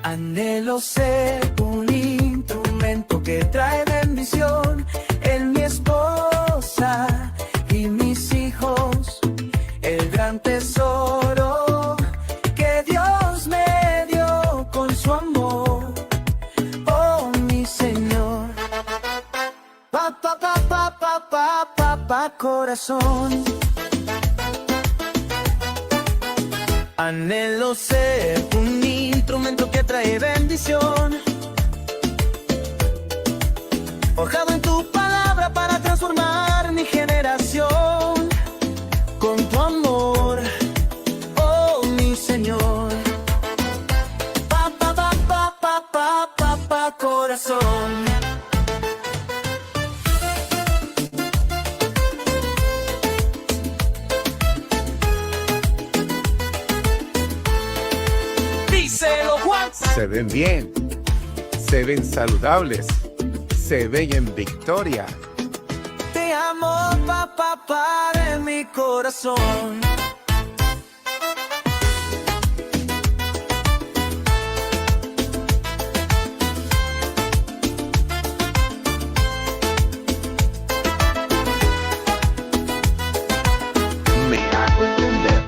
Anhelo ser un instrumento que trae bendición en mi esposa y mis hijos, el gran tesoro que Dios me dio con su amor, oh mi Señor. Corazón. Anhelo ser un instrumento que trae bendición, forjado en tu palabra para transformar mi generación, con tu amor, oh mi Señor. Corazón. Díselo, Juan. Se ven bien, se ven saludables, se ven en victoria. Te amo, papá, de mi corazón. Me hago entender.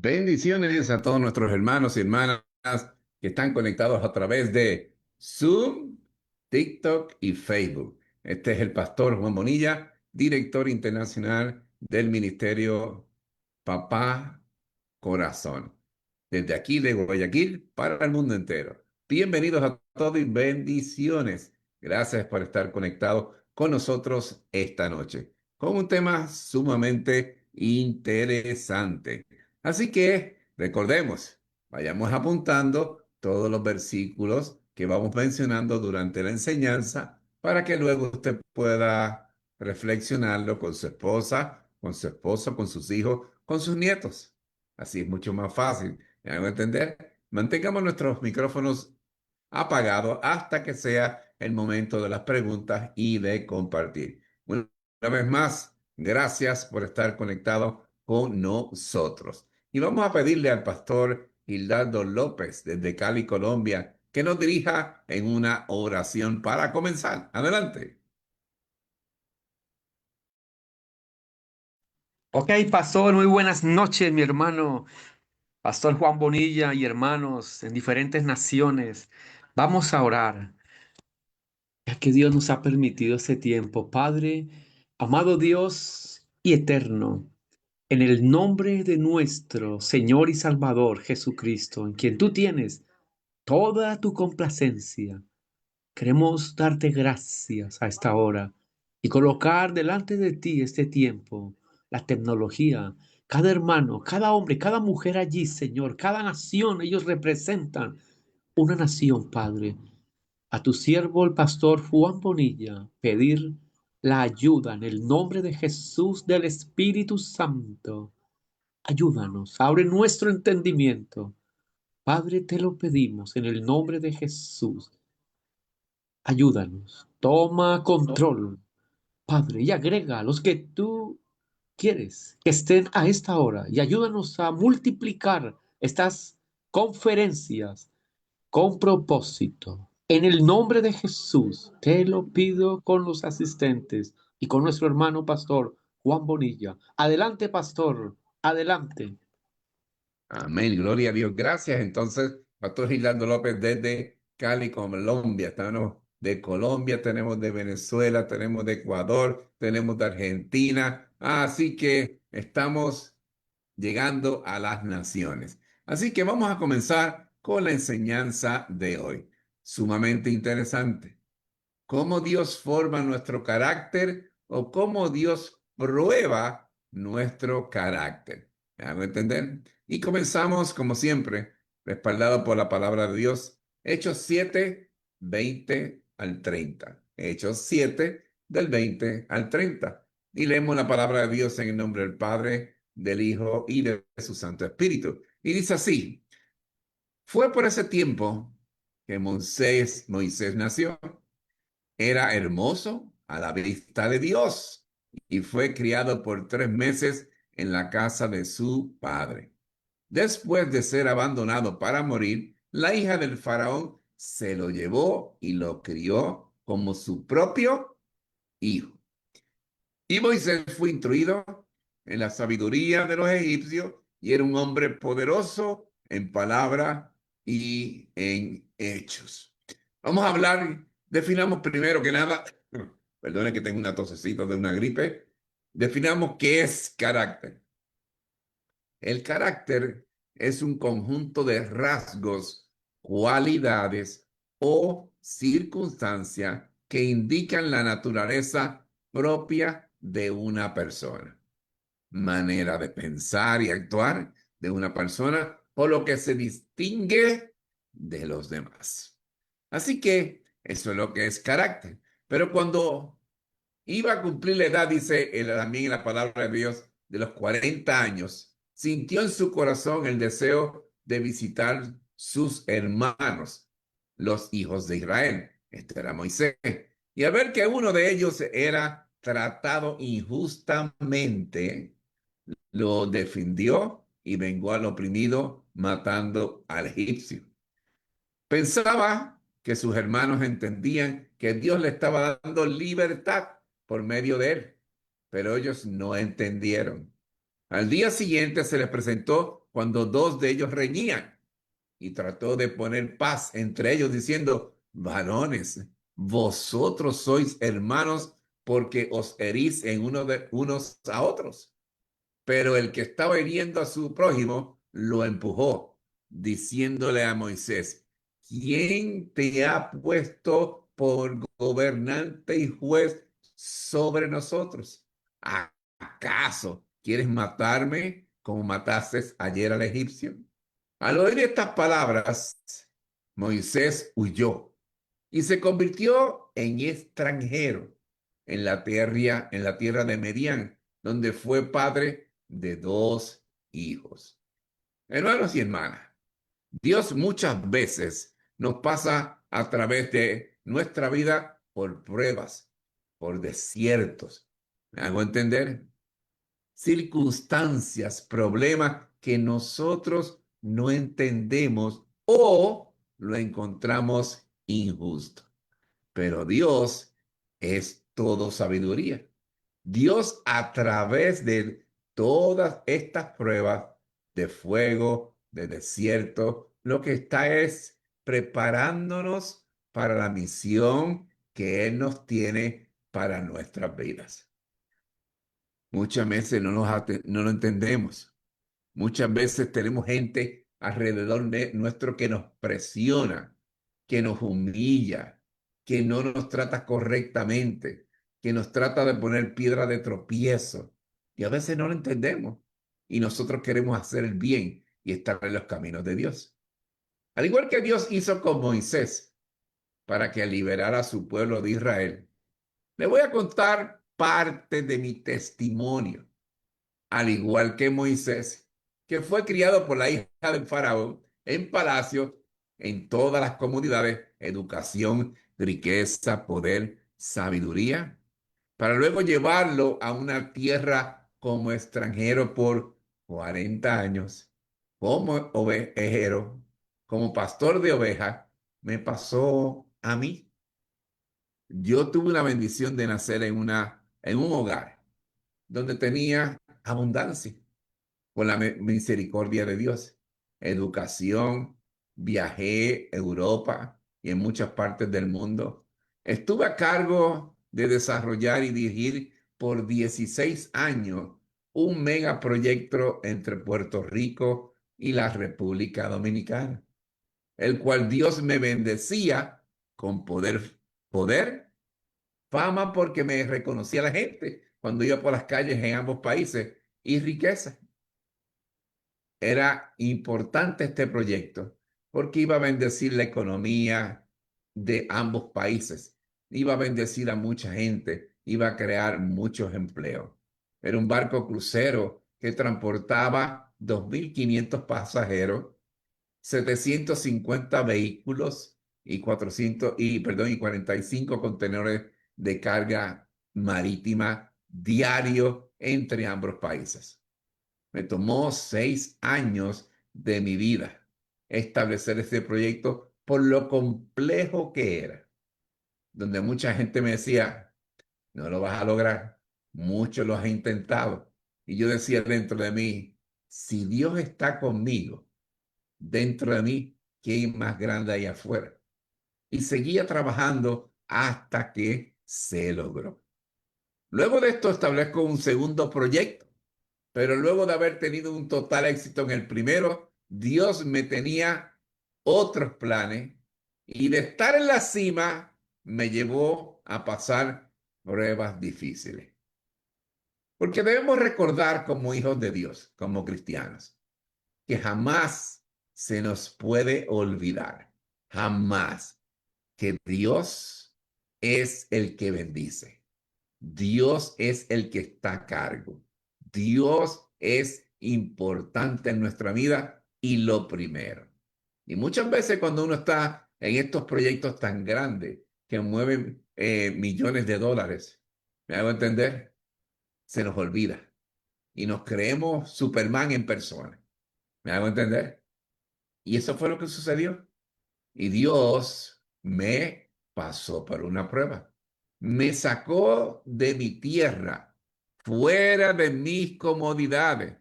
Bendiciones a todos nuestros hermanos y hermanas que están conectados a través de Zoom, TikTok y Facebook. Este es el pastor Juan Bonilla, director internacional del Ministerio Papá Corazón, desde aquí de Guayaquil para el mundo entero. Bienvenidos a todos y bendiciones. Gracias por estar conectados con nosotros esta noche, con un tema sumamente interesante. Así que recordemos, vayamos apuntando todos los versículos que vamos mencionando durante la enseñanza para que luego usted pueda reflexionarlo con su esposa, con su esposo, con sus hijos, con sus nietos. Así es mucho más fácil. ¿Me hago entender? Mantengamos nuestros micrófonos apagados hasta que sea el momento de las preguntas y de compartir. Una vez más, gracias por estar conectado con nosotros. Y vamos a pedirle al pastor Gildardo López desde Cali, Colombia, que nos dirija en una oración para comenzar. Adelante. Ok, pastor, muy buenas noches, mi hermano, pastor Juan Bonilla y hermanos en diferentes naciones. Vamos a orar, ya que Dios nos ha permitido este tiempo. Padre, amado Dios y eterno, en el nombre de nuestro Señor y Salvador Jesucristo, en quien tú tienes toda tu complacencia. Queremos darte gracias a esta hora y colocar delante de ti este tiempo, la tecnología, cada hermano, cada hombre, cada mujer allí, Señor, cada nación, ellos representan una nación, Padre. A tu siervo, el pastor Juan Bonilla, pedir la ayuda en el nombre de Jesús del Espíritu Santo. Ayúdanos, abre nuestro entendimiento. Padre, te lo pedimos en el nombre de Jesús. Ayúdanos, toma control, Padre, y agrega a los que tú quieres que estén a esta hora y ayúdanos a multiplicar estas conferencias con propósito. En el nombre de Jesús, te lo pido con los asistentes y con nuestro hermano pastor Juan Bonilla. Adelante, pastor, adelante. Amén, gloria a Dios. Gracias. Entonces, Pastor Gildardo López desde Cali, Colombia. Estamos de Colombia, tenemos de Venezuela, tenemos de Ecuador, tenemos de Argentina. Así que estamos llegando a las naciones. Así que vamos a comenzar con la enseñanza de hoy. Sumamente interesante. ¿Cómo Dios forma nuestro carácter o cómo Dios prueba nuestro carácter? ¿Me hago entender? Y comenzamos, como siempre, respaldado por la palabra de Dios. Hechos 7, 20 al 30. Hechos 7, del 20 al 30. Y leemos la palabra de Dios en el nombre del Padre, del Hijo y de su Santo Espíritu. Y dice así: fue por ese tiempo que Moisés nació. Era hermoso a la vista de Dios y fue criado por 3 meses en la casa de su padre. Después de ser abandonado para morir, la hija del faraón se lo llevó y lo crió como su propio hijo. Y Moisés fue instruido en la sabiduría de los egipcios y era un hombre poderoso en palabra y en hechos. Vamos a hablar, definamos primero que nada, perdone que tengo una tosecita de una gripe, definamos qué es carácter. El carácter es un conjunto de rasgos, cualidades o circunstancias que indican la naturaleza propia de una persona, manera de pensar y actuar de una persona, por lo que se distingue de los demás. Así que eso es lo que es carácter. Pero cuando iba a cumplir la edad, dice también en la palabra de Dios, de los 40 años, sintió en su corazón el deseo de visitar sus hermanos, los hijos de Israel. Este era Moisés. Y al ver que uno de ellos era tratado injustamente, lo defendió y vengó al oprimido, matando al egipcio. Pensaba que sus hermanos entendían que Dios le estaba dando libertad por medio de él, pero ellos no entendieron. Al día siguiente se les presentó cuando dos de ellos reñían y trató de poner paz entre ellos diciendo, varones, vosotros sois hermanos porque os herís en unos a otros. Pero el que estaba hiriendo a su prójimo lo empujó, diciéndole a Moisés, ¿quién te ha puesto por gobernante y juez sobre nosotros? ¿Acaso quieres matarme como mataste ayer al egipcio? Al oír estas palabras, Moisés huyó y se convirtió en extranjero en la tierra de Medián, donde fue padre de dos hijos. Hermanos y hermanas, Dios muchas veces nos pasa a través de nuestra vida por pruebas, por desiertos. ¿Me hago entender? Circunstancias, problemas que nosotros no entendemos o lo encontramos injusto. Pero Dios es todo sabiduría. Dios a través de todas estas pruebas de fuego, de desierto, lo que está es preparándonos para la misión que Él nos tiene para nuestras vidas. Muchas veces no lo entendemos. Muchas veces tenemos gente alrededor de nuestro que nos presiona, que nos humilla, que no nos trata correctamente, que nos trata de poner piedra de tropiezo. Y a veces no lo entendemos. Y nosotros queremos hacer el bien y estar en los caminos de Dios. Al igual que Dios hizo con Moisés para que liberara a su pueblo de Israel, le voy a contar parte de mi testimonio al igual que Moisés, que fue criado por la hija del faraón en palacio, en todas las comunidades, educación, riqueza, poder, sabiduría, para luego llevarlo a una tierra como extranjero por 40 años, como ovejero, como pastor de ovejas, me pasó a mí. Yo tuve la bendición de nacer en un hogar donde tenía abundancia por la misericordia de Dios. Educación, viajé a Europa y en muchas partes del mundo. Estuve a cargo de desarrollar y dirigir por 16 años un megaproyecto entre Puerto Rico y la República Dominicana, el cual Dios me bendecía con poder, fama porque me reconocía la gente cuando iba por las calles en ambos países y riqueza. Era importante este proyecto porque iba a bendecir la economía de ambos países, iba a bendecir a mucha gente, iba a crear muchos empleos. Era un barco crucero que transportaba 2.500 pasajeros, 750 vehículos y 45 contenedores de carga marítima diario entre ambos países. Me tomó 6 años de mi vida establecer este proyecto por lo complejo que era, donde mucha gente me decía, no lo vas a lograr, muchos lo has intentado. Y yo decía dentro de mí, si Dios está conmigo, dentro de mí, ¿qué más grande hay afuera? Y seguía trabajando hasta que se logró. Luego de esto establezco un segundo proyecto, pero luego de haber tenido un total éxito en el primero, Dios me tenía otros planes y de estar en la cima me llevó a pasar pruebas difíciles. Porque debemos recordar como hijos de Dios, como cristianos, que jamás se nos puede olvidar, jamás, que Dios es el que bendice. Dios es el que está a cargo. Dios es importante en nuestra vida y lo primero. Y muchas veces cuando uno está en estos proyectos tan grandes que mueven millones de dólares, ¿me hago entender? Se nos olvida y nos creemos Superman en persona. ¿Me hago entender? Y eso fue lo que sucedió. Y Dios me pasó por una prueba. Me sacó de mi tierra, fuera de mis comodidades,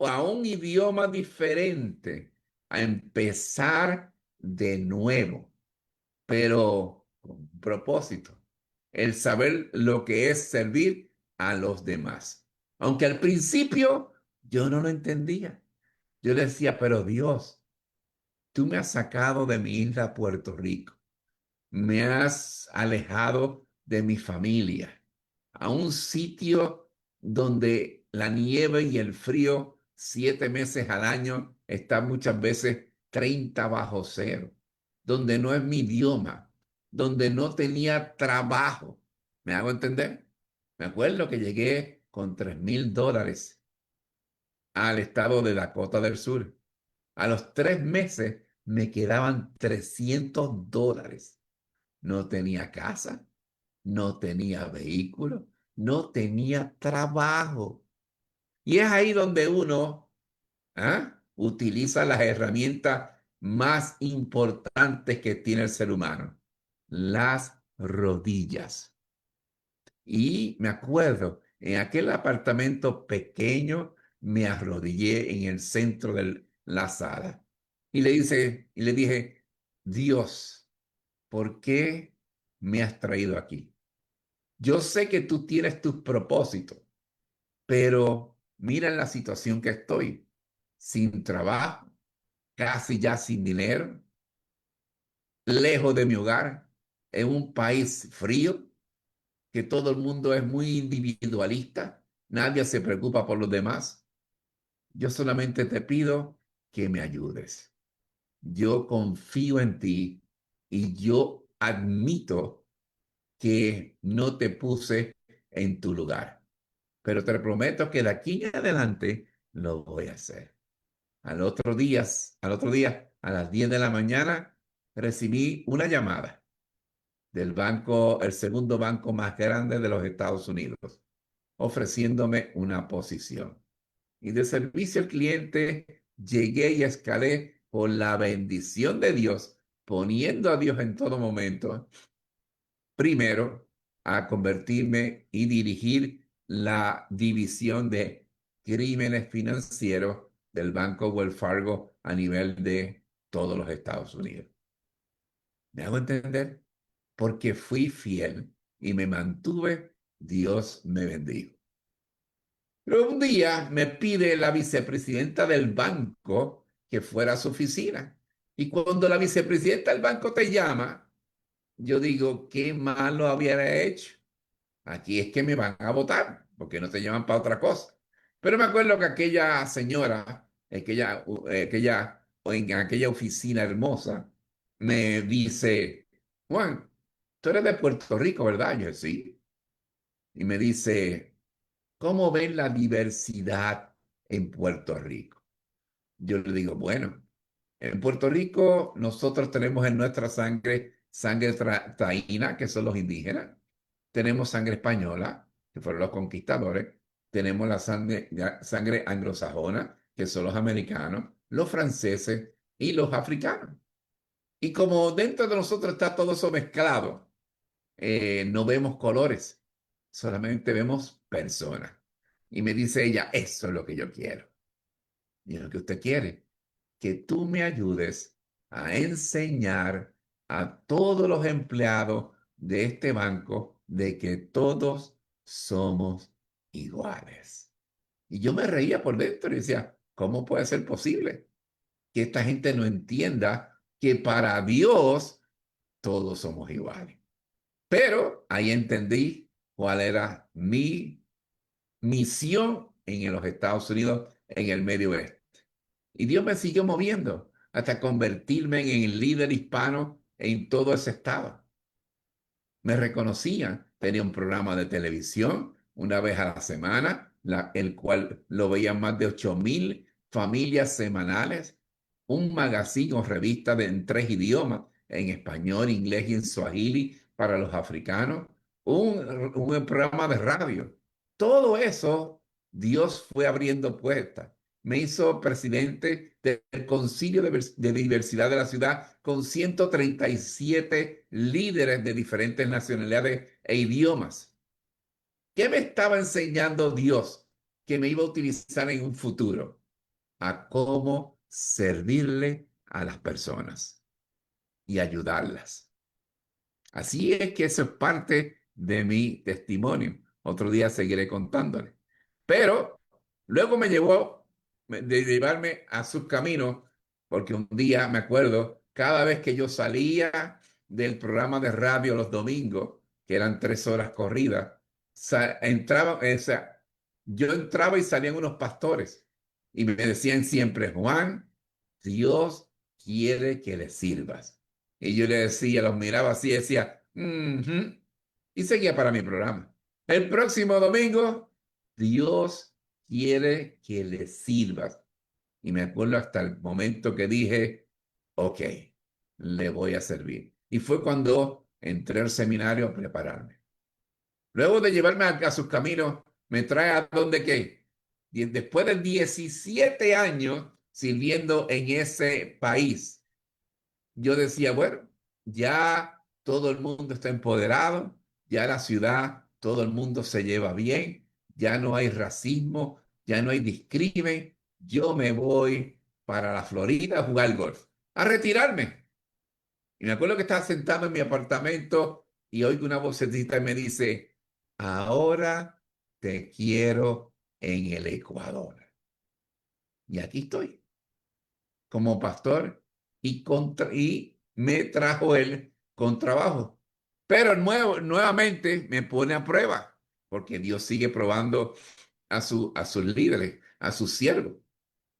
a un idioma diferente, a empezar de nuevo, pero con un propósito, el saber lo que es servir a los demás. Aunque al principio yo no lo entendía. Yo decía, pero Dios, tú me has sacado de mi isla Puerto Rico, me has alejado de mi familia a un sitio donde la nieve y el frío 7 meses al año está muchas veces 30 bajo cero, donde no es mi idioma, donde no tenía trabajo. ¿Me hago entender? Me acuerdo que llegué con $3,000 al estado de Dakota del Sur. A los 3 meses me quedaban $300. No tenía casa, no tenía vehículo, no tenía trabajo. Y es ahí donde uno utiliza las herramientas más importantes que tiene el ser humano, las rodillas. Y me acuerdo, en aquel apartamento pequeño, me arrodillé en el centro de la sala y le dije, Dios, ¿por qué me has traído aquí? Yo sé que tú tienes tus propósitos, pero mira la situación que estoy, sin trabajo, casi ya sin dinero, lejos de mi hogar, en un país frío, que todo el mundo es muy individualista, nadie se preocupa por los demás. Yo solamente te pido que me ayudes. Yo confío en ti y yo admito que no te puse en tu lugar. Pero te prometo que de aquí en adelante lo voy a hacer. Al otro día, a las 10 de la mañana, recibí una llamada del banco, el segundo banco más grande de los Estados Unidos, ofreciéndome una posición. Y de servicio al cliente llegué y escalé por la bendición de Dios, poniendo a Dios en todo momento primero a convertirme y dirigir la división de crímenes financieros del Banco Wells Fargo a nivel de todos los Estados Unidos. ¿Me hago entender? Porque fui fiel y me mantuve, Dios me bendijo. Pero un día me pide la vicepresidenta del banco que fuera a su oficina. Y cuando la vicepresidenta del banco te llama, yo digo, ¿qué malo había hecho? Aquí es que me van a votar, porque no te llaman para otra cosa. Pero me acuerdo que aquella señora, en aquella oficina hermosa, me dice, Juan, tú eres de Puerto Rico, ¿verdad? Yo, sí. Y me dice, ¿cómo ven la diversidad en Puerto Rico? Yo le digo, bueno, en Puerto Rico nosotros tenemos en nuestra sangre taína, que son los indígenas. Tenemos sangre española, que fueron los conquistadores. Tenemos la sangre anglosajona, que son los americanos, los franceses y los africanos. Y como dentro de nosotros está todo eso mezclado, no vemos colores, solamente vemos personas. Y me dice ella, eso es lo que yo quiero. Y lo que usted quiere, que tú me ayudes a enseñar a todos los empleados de este banco de que todos somos iguales. Y yo me reía por dentro y decía, ¿cómo puede ser posible que esta gente no entienda que para Dios todos somos iguales? Pero ahí entendí cuál era mi misión en los Estados Unidos, en el Medio Oeste. Y Dios me siguió moviendo hasta convertirme en el líder hispano en todo ese estado. Me reconocían, tenía un programa de televisión una vez a la semana, el cual lo veían más de 8,000 familias semanales, un magazine o revista en 3 idiomas, en español, inglés y en swahili para los africanos, un programa de radio. Todo eso, Dios fue abriendo puertas. Me hizo presidente del Concilio de Diversidad de la ciudad con 137 líderes de diferentes nacionalidades e idiomas. ¿Qué me estaba enseñando Dios que me iba a utilizar en un futuro? a cómo servirle a las personas y ayudarlas. Así es que eso es parte de mi testimonio. Otro día seguiré contándole. Pero luego me llevó de llevarme a sus caminos, porque un día me acuerdo, cada vez que yo salía del programa de radio los domingos, que eran 3 horas corridas, entraba, o sea, yo entraba y salían unos pastores y me decían siempre, Juan, Dios quiere que le sirvas. Y yo le decía, los miraba así, decía, "Ujú", y seguía para mi programa. El próximo domingo, Dios quiere que le sirvas. Y me acuerdo hasta el momento que dije, ok, le voy a servir. Y fue cuando entré al seminario a prepararme. Luego de llevarme a sus caminos, me trae a donde qué. Y después de 17 años sirviendo en ese país, yo decía, bueno, ya todo el mundo está empoderado, ya la ciudad, todo el mundo se lleva bien, ya no hay racismo, ya no hay discrimen, yo me voy para la Florida a jugar golf, a retirarme. Y me acuerdo que estaba sentado en mi apartamento y oigo una vocecita y me dice, ahora te quiero en el Ecuador. Y aquí estoy como pastor y me trajo él con trabajo. Pero nuevamente me pone a prueba, porque Dios sigue probando a sus líderes, a sus siervos.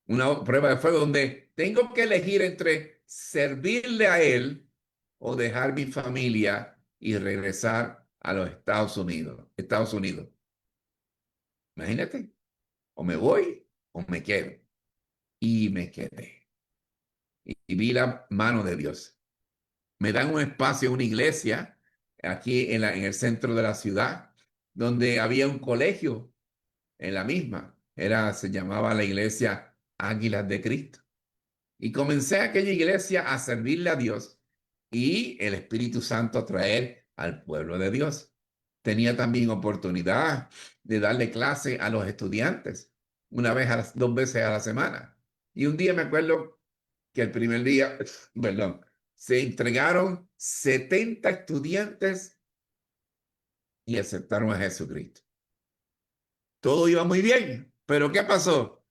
Una prueba de fuego donde tengo que elegir entre servirle a él o dejar mi familia y regresar a los Estados Unidos. Estados Unidos. Imagínate, o me voy o me quedo. Y me quedé. Y vi la mano de Dios. Me dan un espacio, una iglesia, aquí en el centro de la ciudad, donde había un colegio en la misma. Se llamaba la iglesia Águilas de Cristo. Y comencé aquella iglesia a servirle a Dios y el Espíritu Santo a traer al pueblo de Dios. Tenía también oportunidad de darle clase a los estudiantes, dos veces a la semana. Y un día me acuerdo que el primer día, perdón, se entregaron 70 estudiantes y aceptaron a Jesucristo. Todo iba muy bien, pero ¿qué pasó?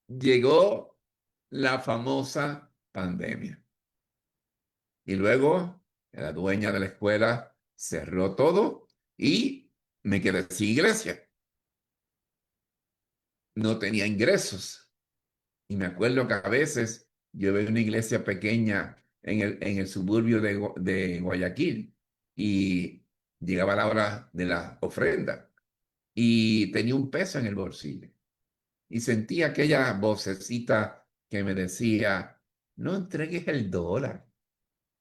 Llegó la famosa pandemia. Y luego la dueña de la escuela cerró todo y me quedé sin iglesia. No tenía ingresos. Y me acuerdo que a veces yo veía una iglesia pequeña en el suburbio de Guayaquil y llegaba la hora de la ofrenda y tenía un peso en el bolsillo. Y sentía aquella vocecita que me decía, no entregues el dólar.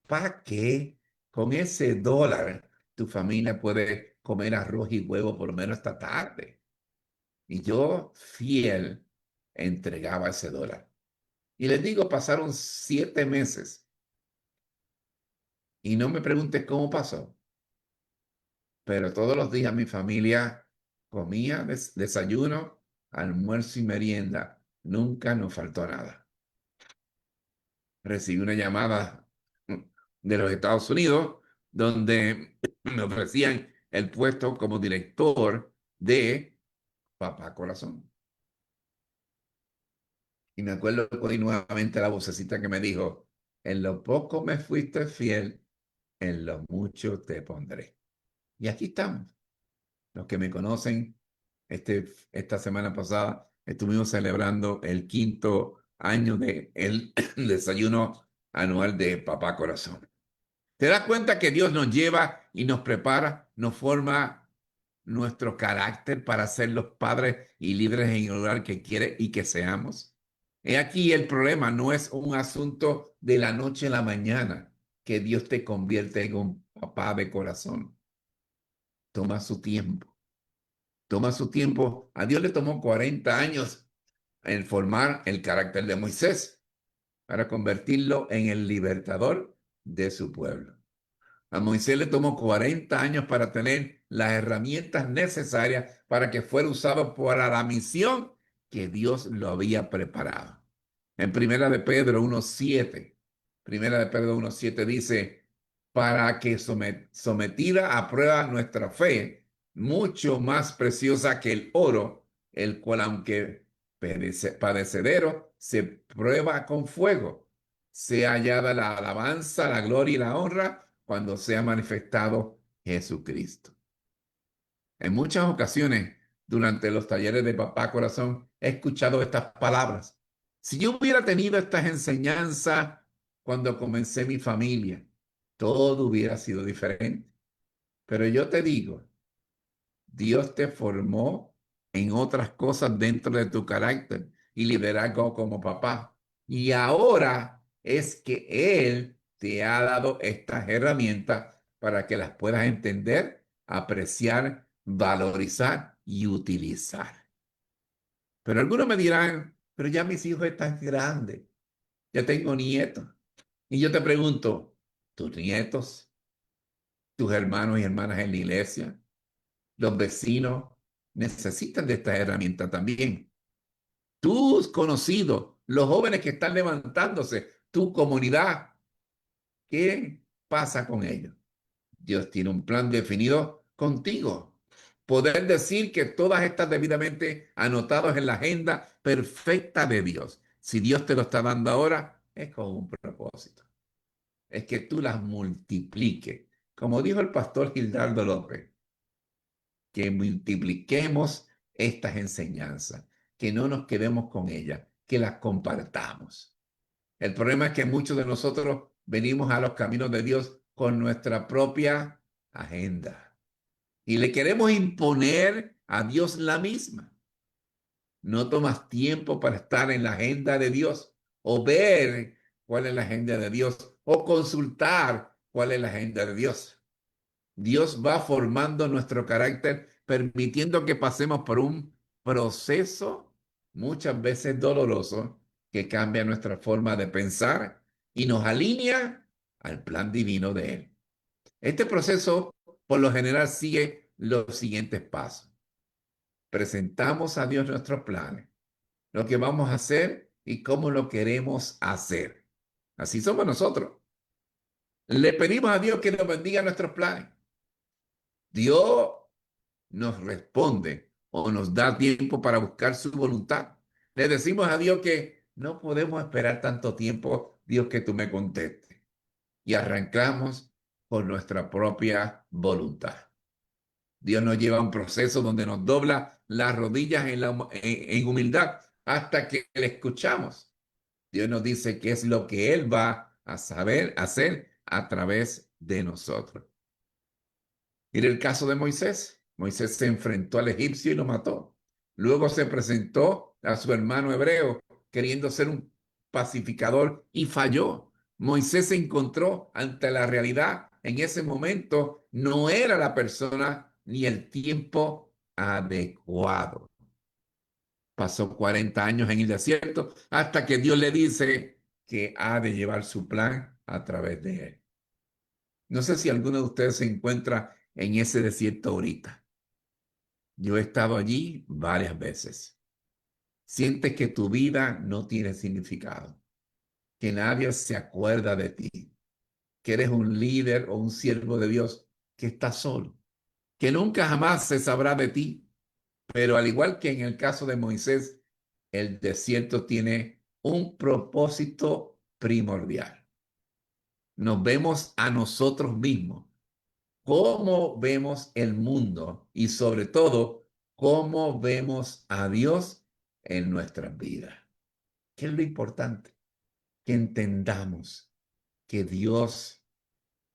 ¿Para qué? Con ese dólar tu familia puede comer arroz y huevo por lo menos esta tarde. Y yo, fiel, entregaba ese dólar. Y les digo, pasaron 7 meses. Y no me preguntes cómo pasó. Pero todos los días mi familia comía desayuno, almuerzo y merienda. Nunca nos faltó nada. Recibí una llamada de los Estados Unidos donde me ofrecían el puesto como director de Papá Corazón. Y me acuerdo hoy nuevamente la vocecita que me dijo, en lo poco me fuiste fiel, en lo mucho te pondré. Y aquí estamos. Los que me conocen, esta semana pasada estuvimos celebrando el 5º año del desayuno anual de Papá Corazón. ¿Te das cuenta que Dios nos lleva y nos prepara, nos forma nuestro carácter para ser los padres y líderes en el lugar que quiere y que seamos? He aquí el problema, no es un asunto de la noche a la mañana que Dios te convierte en un papá de corazón. Toma su tiempo. Toma su tiempo. A Dios le tomó 40 años en formar el carácter de Moisés para convertirlo en el libertador de su pueblo. A Moisés le tomó 40 años para tener las herramientas necesarias para que fuera usado para la misión que Dios lo había preparado. En Primera de Pedro 1:7, Primera de Pedro 1:7 dice, para que sometida a prueba nuestra fe, mucho más preciosa que el oro, el cual aunque padecedero, se prueba con fuego, sea hallada la alabanza, la gloria y la honra cuando sea manifestado Jesucristo. En muchas ocasiones, durante los talleres de Papá Corazón, he escuchado estas palabras. Si yo hubiera tenido estas enseñanzas cuando comencé mi familia, todo hubiera sido diferente. Pero yo te digo, Dios te formó en otras cosas dentro de tu carácter y liderazgo como papá. Y ahora es que Él te ha dado estas herramientas para que las puedas entender, apreciar, valorizar y utilizar. Pero algunos me dirán, pero ya mis hijos están grandes, ya tengo nietos. Y yo te pregunto, ¿tus nietos, tus hermanos y hermanas en la iglesia, los vecinos necesitan de esta herramienta también? Tus conocidos, los jóvenes que están levantándose, tu comunidad, ¿qué pasa con ellos? Dios tiene un plan definido contigo. Poder decir que todas están debidamente anotadas en la agenda perfecta de Dios. Si Dios te lo está dando ahora, es con un propósito. Es que tú las multipliques. Como dijo el pastor Gildardo López, que multipliquemos estas enseñanzas, que no nos quedemos con ellas, que las compartamos. El problema es que muchos de nosotros venimos a los caminos de Dios con nuestra propia agenda y le queremos imponer a Dios la misma. No tomas tiempo para estar en la agenda de Dios o ver cuál es la agenda de Dios o consultar cuál es la agenda de Dios. Dios va formando nuestro carácter, permitiendo que pasemos por un proceso muchas veces doloroso que cambia nuestra forma de pensar y nos alinea al plan divino de Él. Este proceso, por lo general, sigue los siguientes pasos. Presentamos a Dios nuestros planes, lo que vamos a hacer y cómo lo queremos hacer. Así somos nosotros. Le pedimos a Dios que nos bendiga nuestros planes. Dios nos responde o nos da tiempo para buscar su voluntad. Le decimos a Dios que no podemos esperar tanto tiempo, Dios, que tú me contestes. Y arrancamos con nuestra propia voluntad. Dios nos lleva a un proceso donde nos dobla las rodillas en humildad hasta que le escuchamos. Dios nos dice qué es lo que Él va a saber hacer a través de nosotros. Mire el caso de Moisés. Moisés se enfrentó al egipcio y lo mató. Luego se presentó a su hermano hebreo queriendo ser un pacificador y falló. Moisés se encontró ante la realidad. En ese momento no era la persona ni el tiempo adecuado. Pasó 40 años en el desierto hasta que Dios le dice que ha de llevar su plan a través de él. No sé si alguno de ustedes se encuentra en ese desierto ahorita. Yo he estado allí varias veces. Sientes que tu vida no tiene significado, que nadie se acuerda de ti, que eres un líder o un siervo de Dios que está solo, que nunca jamás se sabrá de ti. Pero al igual que en el caso de Moisés, el desierto tiene un propósito primordial. Nos vemos a nosotros mismos, cómo vemos el mundo y sobre todo cómo vemos a Dios en nuestras vidas. ¿Qué es lo importante? Que entendamos que Dios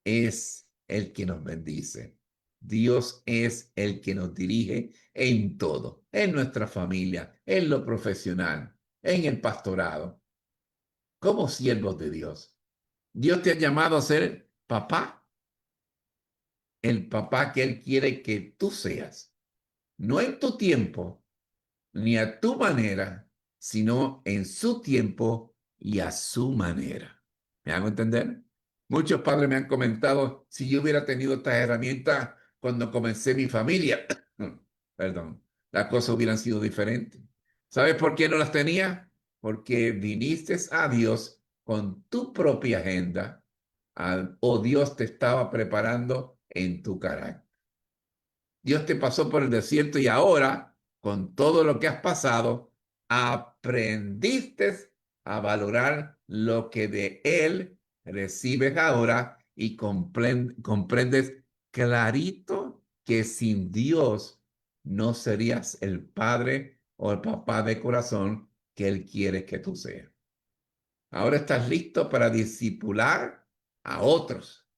es el que nos bendice. Dios es el que nos dirige en todo, en nuestra familia, en lo profesional, en el pastorado, como siervos de Dios. Dios te ha llamado a ser papá, el papá que Él quiere que tú seas, no en tu tiempo, ni a tu manera, sino en su tiempo y a su manera. ¿Me hago entender? Muchos padres me han comentado, si yo hubiera tenido estas herramientas cuando comencé mi familia, perdón, las cosas hubieran sido diferentes. ¿Sabes por qué no las tenía? Porque viniste a Dios con tu propia agenda, o Dios te estaba preparando en tu carácter. Dios te pasó por el desierto y ahora, con todo lo que has pasado, aprendiste a valorar lo que de Él recibes ahora y comprendes clarito que sin Dios no serías el padre o el papá de corazón que Él quiere que tú seas. Ahora estás listo para discipular a otros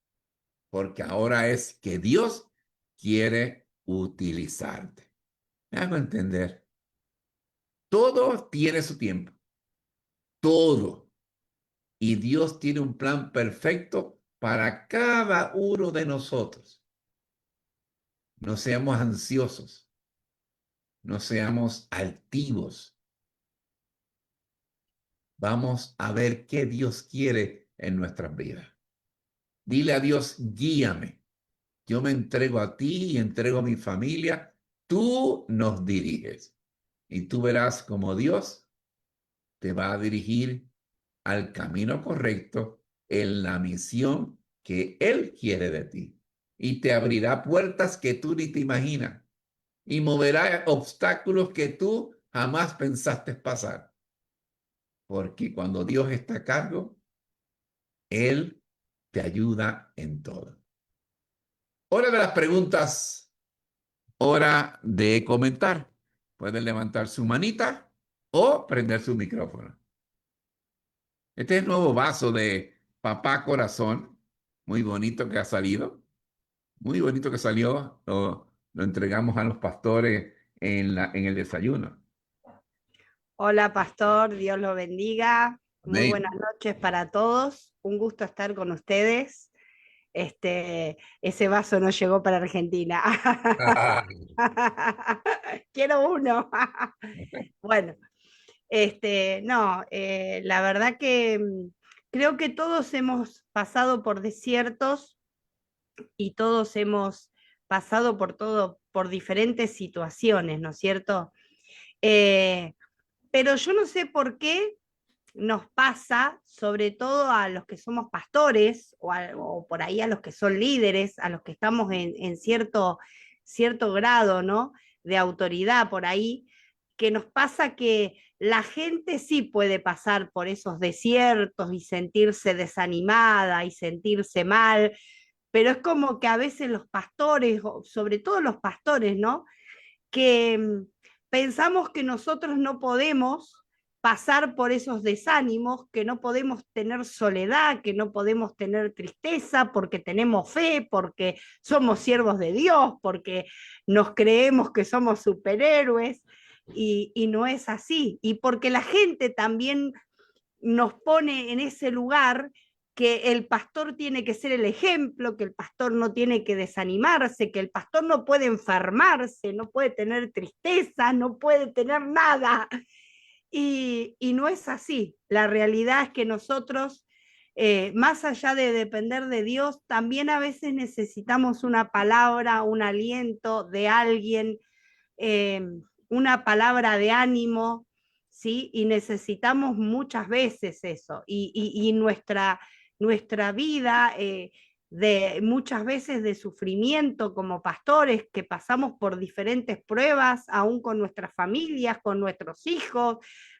porque ahora es que Dios quiere utilizarte. Me hago entender. Todo tiene su tiempo, todo. Y Dios tiene un plan perfecto para cada uno de nosotros. No seamos ansiosos, no seamos altivos. Vamos a ver qué Dios quiere en nuestras vidas. Dile a Dios, guíame. Yo me entrego a ti y entrego a mi familia. Tú nos diriges. Y tú verás cómo Dios te va a dirigir al camino correcto en la misión que Él quiere de ti. Y te abrirá puertas que tú ni te imaginas. Y moverá obstáculos que tú jamás pensaste pasar. Porque cuando Dios está a cargo, Él te ayuda en todo. Hora de las preguntas, hora de comentar. Pueden levantar su manita o prender su micrófono. Este es el nuevo vaso de Papá Corazón, muy bonito que ha salido, muy bonito que salió, lo entregamos a los pastores en el desayuno. Hola, pastor, Dios lo bendiga. Muy buenas Amén. noches para todos. Un gusto estar con ustedes. Ese vaso no llegó para Argentina. Quiero uno. Bueno, no, la verdad que creo que todos hemos pasado por desiertos y todos hemos pasado por diferentes situaciones, ¿no es cierto? Eh, pero yo no sé por qué nos pasa, sobre todo a los que somos pastores o por ahí a los que son líderes, a los que estamos en cierto grado, ¿no?, de autoridad por ahí, que nos pasa que la gente sí puede pasar por esos desiertos y sentirse desanimada y sentirse mal, pero es como que a veces los pastores, sobre todo los pastores, ¿no?, que pensamos que nosotros no podemos pasar por esos desánimos, que no podemos tener soledad, que no podemos tener tristeza, porque tenemos fe, porque somos siervos de Dios, porque nos creemos que somos superhéroes, y no es así. Y porque la gente también nos pone en ese lugar que el pastor tiene que ser el ejemplo, que el pastor no tiene que desanimarse, que el pastor no puede enfermarse, no puede tener tristeza, no puede tener nada. Y no es así. La realidad es que nosotros, más allá de depender de Dios, también a veces necesitamos una palabra, un aliento de alguien, eh, una palabra de ánimo, ¿sí? Y necesitamos muchas veces eso. Y nuestra vida, muchas veces de sufrimiento como pastores, que pasamos por diferentes pruebas, aún con nuestras familias, con nuestros hijos,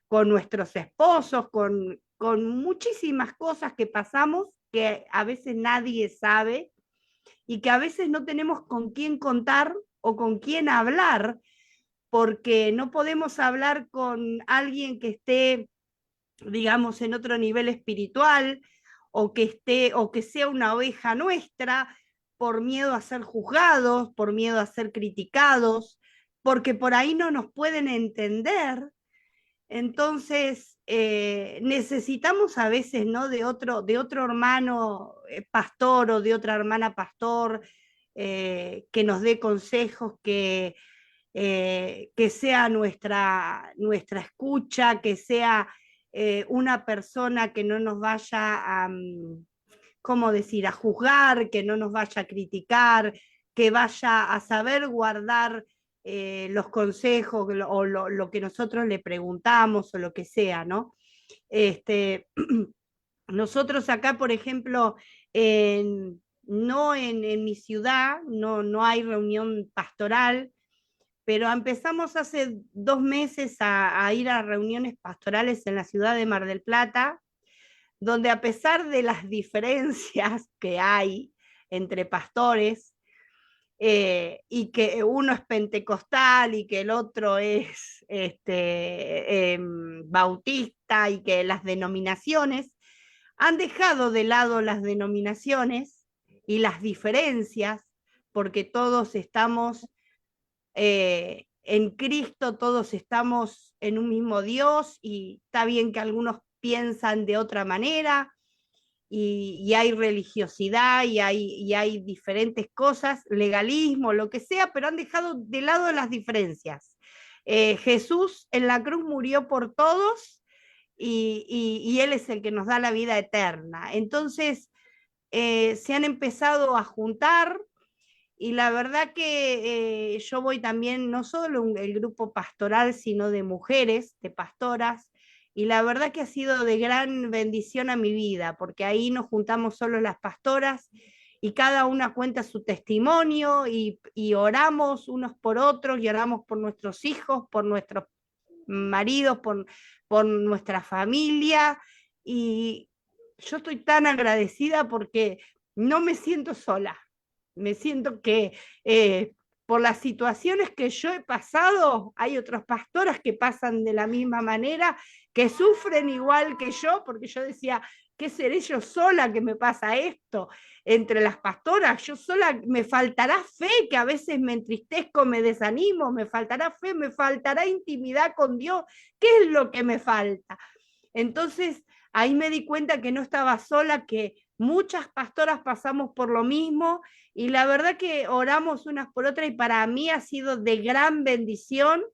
con nuestros esposos, con muchísimas cosas que pasamos que a veces nadie sabe y que a veces no tenemos con quién contar o con quién hablar, porque no podemos hablar con alguien que esté, digamos, en otro nivel espiritual, o que sea una oveja nuestra, por miedo a ser juzgados, por miedo a ser criticados, porque por ahí no nos pueden entender. Entonces, necesitamos a veces, ¿no?, de otro hermano pastor o de otra hermana pastor, que nos dé consejos, que sea nuestra escucha, que sea una persona que no nos vaya a, ¿cómo decir?, a juzgar, que no nos vaya a criticar, que vaya a saber guardar los consejos o lo que nosotros le preguntamos o lo que sea, ¿no? Nosotros acá, por ejemplo, no en mi ciudad, no hay reunión pastoral, pero empezamos hace 2 meses a ir a reuniones pastorales en la ciudad de Mar del Plata, donde a pesar de las diferencias que hay entre pastores, y que uno es pentecostal y que el otro es bautista, y que las denominaciones han dejado de lado las denominaciones y las diferencias, porque todos estamos en Cristo, todos estamos en un mismo Dios, y está bien que algunos piensan de otra manera, y hay religiosidad y hay diferentes cosas, legalismo, lo que sea, pero han dejado de lado las diferencias. Jesús en la cruz murió por todos, y Él es el que nos da la vida eterna. Entonces, se han empezado a juntar, y la verdad que yo voy también, no solo el grupo pastoral, sino de mujeres, de pastoras, y la verdad que ha sido de gran bendición a mi vida, porque ahí nos juntamos solo las pastoras y cada una cuenta su testimonio, y oramos unos por otros, y oramos por nuestros hijos, por nuestros maridos, por nuestra familia, y yo estoy tan agradecida porque no me siento sola. Me siento que por las situaciones que yo he pasado, hay otras pastoras que pasan de la misma manera, que sufren igual que yo, porque yo decía, ¿qué seré yo sola que me pasa esto? Entre las pastoras, yo sola, me faltará fe, que a veces me entristezco, me desanimo, me faltará fe, me faltará intimidad con Dios. ¿Qué es lo que me falta? Entonces, ahí me di cuenta que no estaba sola, que muchas pastoras pasamos por lo mismo, y la verdad que oramos unas por otras, y para mí ha sido de gran bendición.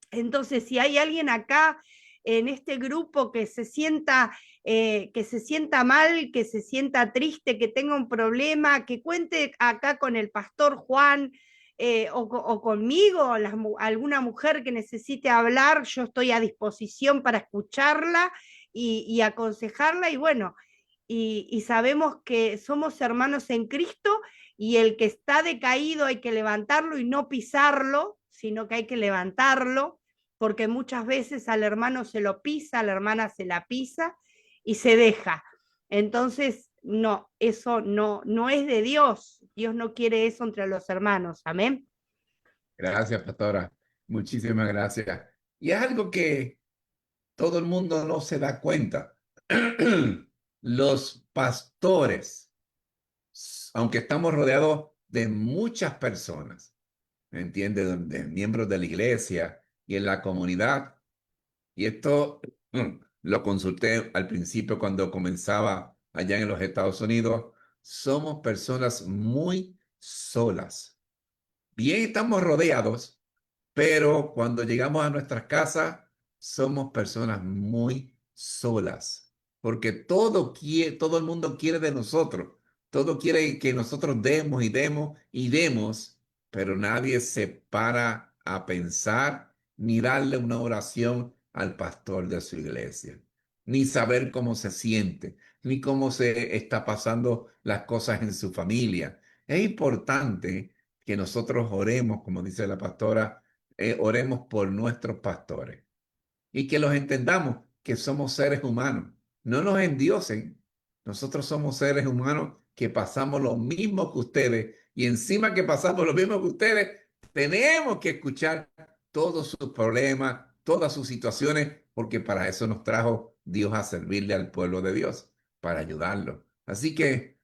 Entonces, si hay alguien acá en este grupo que se sienta mal, que se sienta triste, que tenga un problema, que cuente acá con el pastor Juan, o conmigo, alguna mujer que necesite hablar, yo estoy a disposición para escucharla y aconsejarla, y bueno, y sabemos que somos hermanos en Cristo, y el que está decaído hay que levantarlo y no pisarlo, sino que hay que levantarlo, porque muchas veces al hermano se lo pisa, a la hermana se la pisa y se deja. Entonces, no, eso no es de Dios. Dios no quiere eso entre los hermanos. Amén. Gracias, pastora. Muchísimas gracias. Y es algo que todo el mundo no se da cuenta. Los pastores, aunque estamos rodeados de muchas personas, ¿me entiendes? De miembros de la iglesia y en la comunidad, y esto lo consulté al principio cuando comenzaba allá en los Estados Unidos, somos personas muy solas. Bien, estamos rodeados, pero cuando llegamos a nuestras casas, somos personas muy solas, porque todo el mundo quiere de nosotros, todo quiere que nosotros demos y demos y demos, pero nadie se para a pensar ni darle una oración al pastor de su iglesia, ni saber cómo se siente, ni cómo se está pasando las cosas en su familia. Es importante que nosotros oremos, como dice la pastora, oremos por nuestros pastores y que los entendamos que somos seres humanos. No nos endiosen. Nosotros somos seres humanos que pasamos lo mismo que ustedes, y encima que pasamos lo mismo que ustedes, tenemos que escuchar todos sus problemas, todas sus situaciones, porque para eso nos trajo Dios a servirle al pueblo de Dios, para ayudarlo. Así que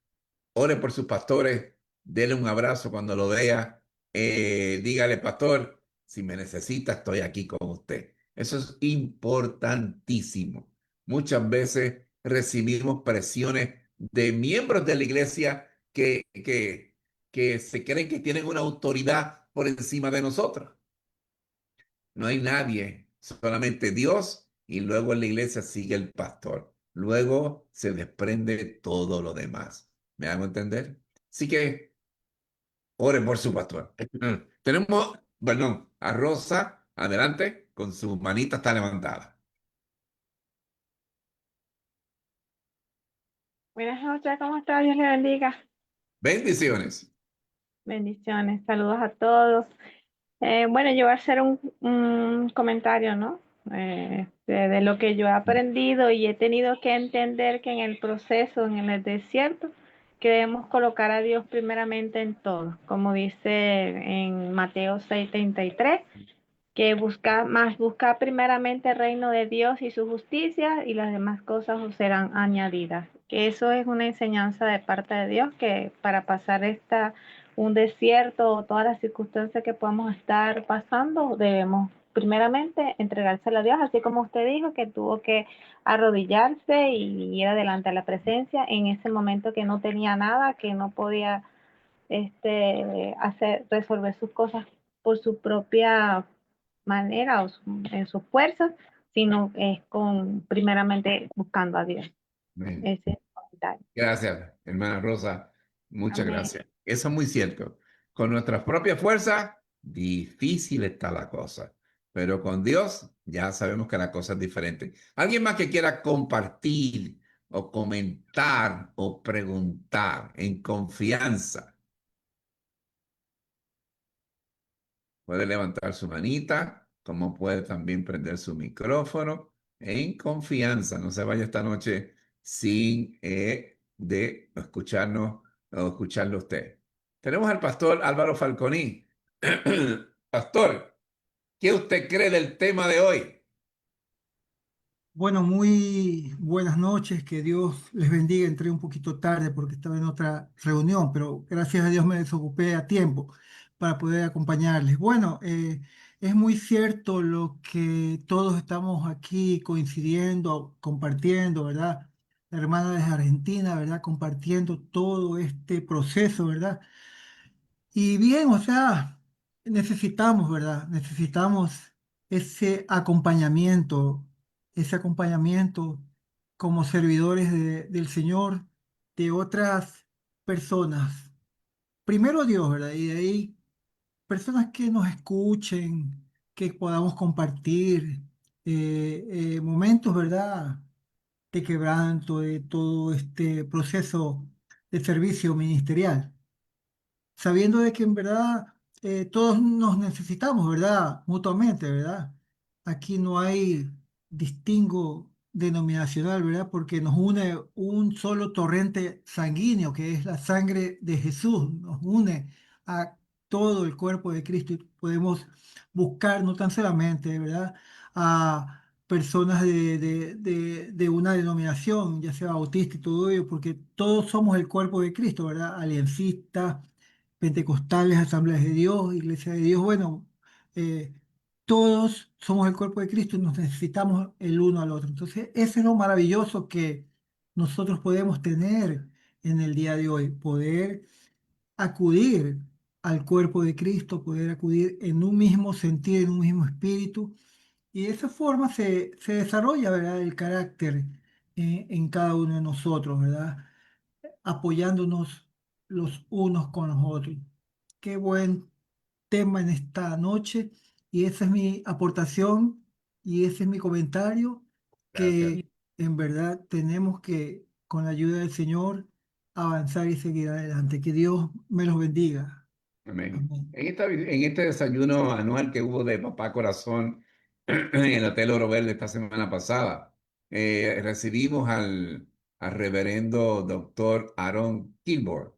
ore por sus pastores, dele un abrazo cuando lo vea, dígale, pastor, si me necesita, estoy aquí con usted. Eso es importantísimo. Muchas veces recibimos presiones de miembros de la iglesia que se creen que tienen una autoridad por encima de nosotros. No hay nadie, solamente Dios, y luego en la iglesia sigue el pastor. Luego se desprende todo lo demás. ¿Me hago entender? Así que oren por su pastor. Tenemos Perdón, a Rosa, adelante, con su manita está levantada. Buenas noches, ¿cómo está? Dios le bendiga. Bendiciones. Bendiciones, saludos a todos. Bueno, yo voy a hacer un comentario, ¿no? De lo que yo he aprendido y he tenido que entender que en el proceso, en el desierto, que debemos colocar a Dios primeramente en todo, como dice en Mateo 6:33, que buscar primeramente el reino de Dios y su justicia y las demás cosas os serán añadidas. Que eso es una enseñanza de parte de Dios que para pasar un desierto o todas las circunstancias que podamos estar pasando, debemos primeramente entregárselo a Dios, así como usted dijo que tuvo que arrodillarse y ir adelante a la presencia en ese momento que no tenía nada, que no podía resolver sus cosas por su propia manera en sus fuerzas, sino es primeramente buscando a Dios. Amén. Ese es el comentario. Gracias, hermana Rosa. Muchas Amén. gracias. Eso es muy cierto. Con nuestras propias fuerzas, difícil está la cosa. Pero con Dios ya sabemos que la cosa es diferente. ¿Alguien más que quiera compartir o comentar o preguntar en confianza? Puede levantar su manita, como puede también prender su micrófono en confianza. No se vaya esta noche sin de escucharnos o escucharlo usted. Tenemos al pastor Álvaro Falconi. Pastor, ¿qué usted cree del tema de hoy? Bueno, muy buenas noches, que Dios les bendiga. Entré un poquito tarde porque estaba en otra reunión, pero gracias a Dios me desocupé a tiempo para poder acompañarles. Bueno, es muy cierto lo que todos estamos aquí coincidiendo, compartiendo, ¿verdad? La hermana desde Argentina, ¿verdad? Compartiendo todo este proceso, ¿verdad? Y bien, o sea, necesitamos, ¿verdad? Necesitamos ese acompañamiento como servidores del Señor, de otras personas. Primero Dios, ¿verdad? Y de ahí personas que nos escuchen, que podamos compartir momentos, ¿verdad? De quebranto, de todo este proceso de servicio ministerial, sabiendo de que en verdad todos nos necesitamos, ¿verdad? Mutuamente, ¿verdad? Aquí no hay distingo denominacional, ¿verdad? Porque nos une un solo torrente sanguíneo, que es la sangre de Jesús, nos une a todo el cuerpo de Cristo y podemos buscar no tan solamente, ¿verdad? A personas de una denominación, ya sea bautista y todo ello, porque todos somos el cuerpo de Cristo, ¿verdad? Aliancistas, pentecostales, asambleas de Dios, iglesia de Dios, bueno, eh, todos somos el cuerpo de Cristo y nos necesitamos el uno al otro. Entonces, eso es lo maravilloso que nosotros podemos tener en el día de hoy, poder acudir al cuerpo de Cristo, poder acudir en un mismo sentir, en un mismo espíritu, y de esa forma se desarrolla, ¿verdad?, el carácter en cada uno de nosotros, ¿verdad? Apoyándonos los unos con los otros. Qué buen tema en esta noche y esa es mi aportación y ese es mi comentario, Gracias. que en verdad tenemos que, con la ayuda del Señor, avanzar y seguir adelante. Que Dios me los bendiga. Amén. Amén. En este desayuno anual que hubo de Papá Corazón en el Hotel Oro Verde esta semana pasada, recibimos al reverendo doctor Aaron Kilgore,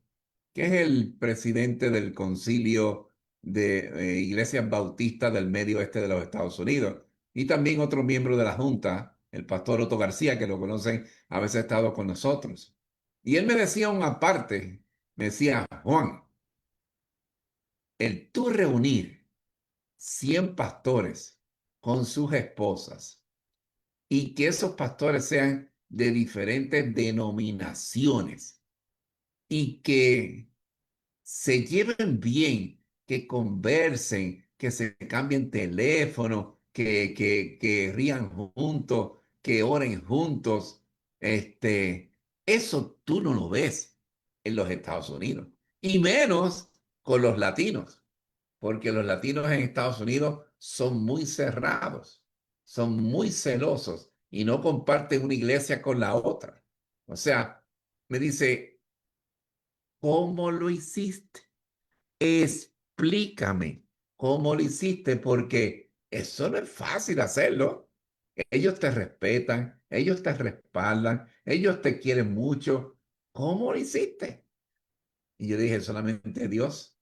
que es el presidente del Concilio de Iglesias Bautistas del Medio Oeste de los Estados Unidos, y también otro miembro de la Junta, el pastor Otto García, que lo conocen, a veces ha estado con nosotros. Y él me decía una parte, me decía, Juan, el tú reunir 100 pastores con sus esposas y que esos pastores sean de diferentes denominaciones y que se lleven bien, que conversen, que se cambien teléfono, que rían juntos, que oren juntos. Eso tú no lo ves en los Estados Unidos, y menos con los latinos. porque los latinos en Estados Unidos son muy cerrados, son muy celosos y no comparten una iglesia con la otra. O sea, me dice, ¿cómo lo hiciste? Explícame cómo lo hiciste, porque eso no es fácil hacerlo. Ellos te respetan, ellos te respaldan, ellos te quieren mucho. ¿Cómo lo hiciste? Y yo dije, solamente Dios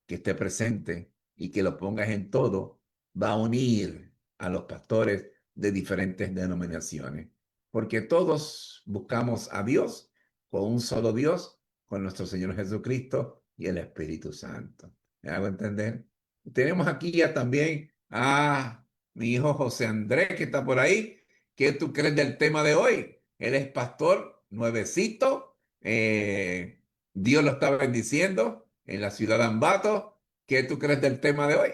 que esté presente y que lo pongas en todo, va a unir a los pastores de diferentes denominaciones, porque todos buscamos a Dios con un solo Dios, con nuestro Señor Jesucristo y el Espíritu Santo. ¿Me hago entender? Tenemos aquí ya también a mi hijo José Andrés, que está por ahí. ¿Qué tú crees del tema de hoy? Él es pastor nuevecito. Dios lo está bendiciendo en la ciudad de Ambato. ¿Qué tú crees del tema de hoy?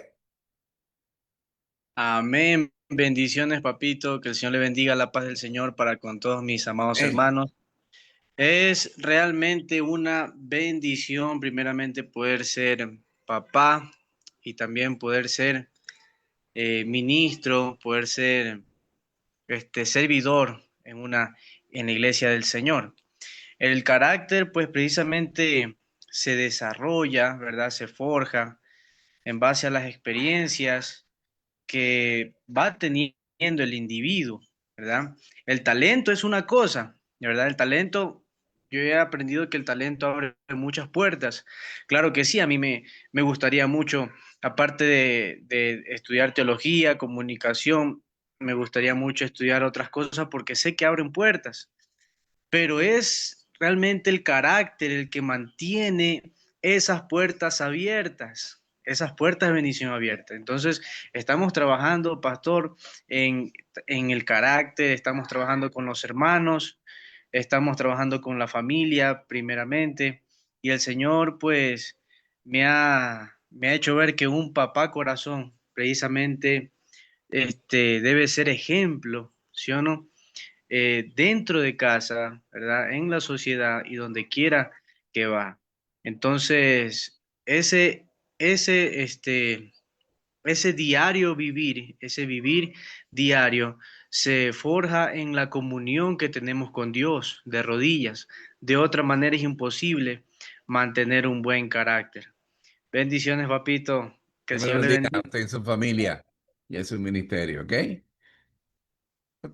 Amén. Bendiciones, papito. Que el Señor le bendiga la paz del Señor para con todos mis amados Amén. hermanos. Es realmente una bendición, primeramente, poder ser papá y también poder ser ministro, poder ser servidor en la iglesia del Señor. El carácter, pues, precisamente se desarrolla, ¿verdad? Se forja en base a las experiencias que va teniendo el individuo, ¿verdad? El talento es una cosa, ¿verdad? El talento, yo he aprendido que el talento abre muchas puertas. Claro que sí, a mí me gustaría mucho, aparte de estudiar teología, comunicación, me gustaría mucho estudiar otras cosas porque sé que abren puertas, pero es realmente el carácter el que mantiene esas puertas abiertas, esas puertas de bendición abiertas. Entonces, estamos trabajando, pastor, en el carácter, estamos trabajando con los hermanos, estamos trabajando con la familia, primeramente, y el Señor, pues, me ha hecho ver que un papá corazón, precisamente, debe ser ejemplo, ¿sí o no? Dentro de casa, ¿verdad? En la sociedad y donde quiera que va. Entonces, ese, ese diario vivir, ese vivir diario, se forja en la comunión que tenemos con Dios de rodillas. De otra manera es imposible mantener un buen carácter. Bendiciones, papito. Que Que el me lo Señor le bendiga a bendiga. usted y su familia y a su ministerio, ¿ok?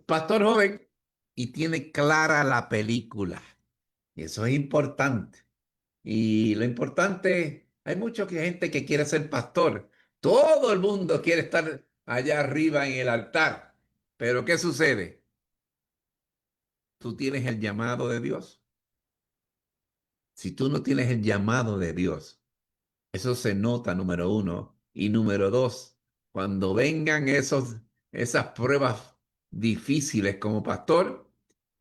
Pastor joven y tiene clara la película. Y eso es importante. Y lo importante, hay mucha gente que quiere ser pastor. Todo el mundo quiere estar allá arriba en el altar. Pero ¿qué sucede? Tú tienes el llamado de Dios. Si tú no tienes el llamado de Dios, eso se nota, número uno. Y número dos, cuando vengan esas pruebas difíciles como pastor,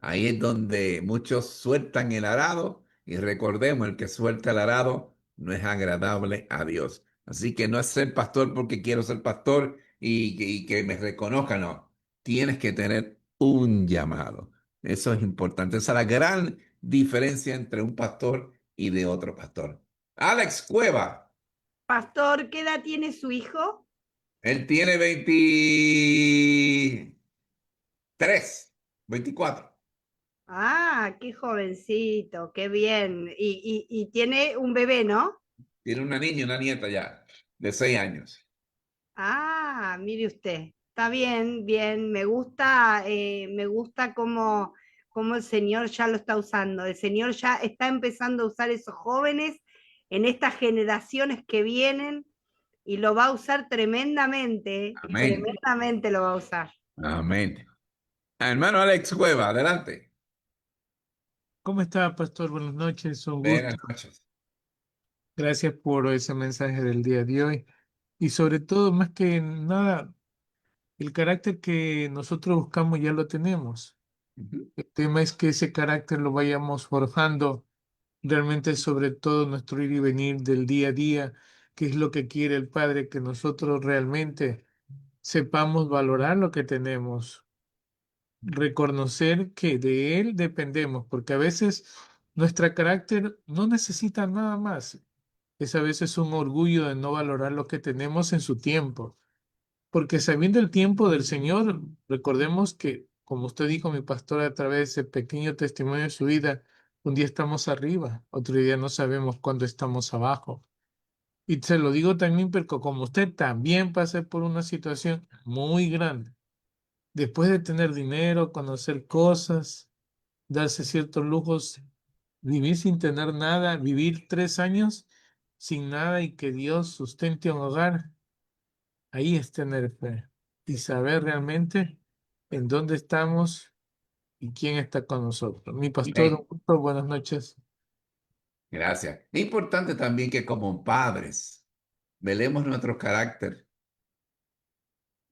ahí es donde muchos sueltan el arado y recordemos, el que suelta el arado no es agradable a Dios. Así que no es ser pastor porque quiero ser pastor y que me reconozcan, no. Tienes que tener un llamado. Eso es importante. Esa es la gran diferencia entre un pastor y de otro pastor. Alex Cueva, Pastor, ¿qué edad tiene su hijo? él tiene 23, 24. Ah, qué jovencito, qué bien. Y tiene un bebé, ¿no? Tiene una niña y una nieta ya, de 6 años. Ah, mire usted. Está bien, bien. Me gusta cómo el Señor ya lo está usando. El Señor ya está empezando a usar esos jóvenes en estas generaciones que vienen y lo va a usar tremendamente, Amén. tremendamente lo va a usar. Amén. Hermano Alex Cueva, adelante. ¿Cómo está, pastor? Buenas noches, un Buenas gusto. noches. Gracias por ese mensaje del día de hoy. Y sobre todo, más que nada, el carácter que nosotros buscamos ya lo tenemos. Ujú. El tema es que ese carácter lo vayamos forjando realmente sobre todo nuestro ir y venir del día a día, que es lo que quiere el Padre, que nosotros realmente sepamos valorar lo que tenemos, reconocer que de Él dependemos, porque a veces nuestro carácter no necesita nada más. Es a veces un orgullo de no valorar lo que tenemos en su tiempo. Porque sabiendo el tiempo del Señor, recordemos que, como usted dijo, mi pastor, a través de ese pequeño testimonio de su vida, un día estamos arriba, otro día no sabemos cuándo estamos abajo. Y se lo digo también porque como usted también pasé por una situación muy grande, después de tener dinero, conocer cosas, darse ciertos lujos, vivir sin tener nada, vivir 3 años sin nada y que Dios sustente un hogar, ahí es tener fe y saber realmente en dónde estamos y quién está con nosotros. Mi pastor, un Amén. gusto, buenas noches. Gracias. Es importante también que como padres velemos nuestro carácter,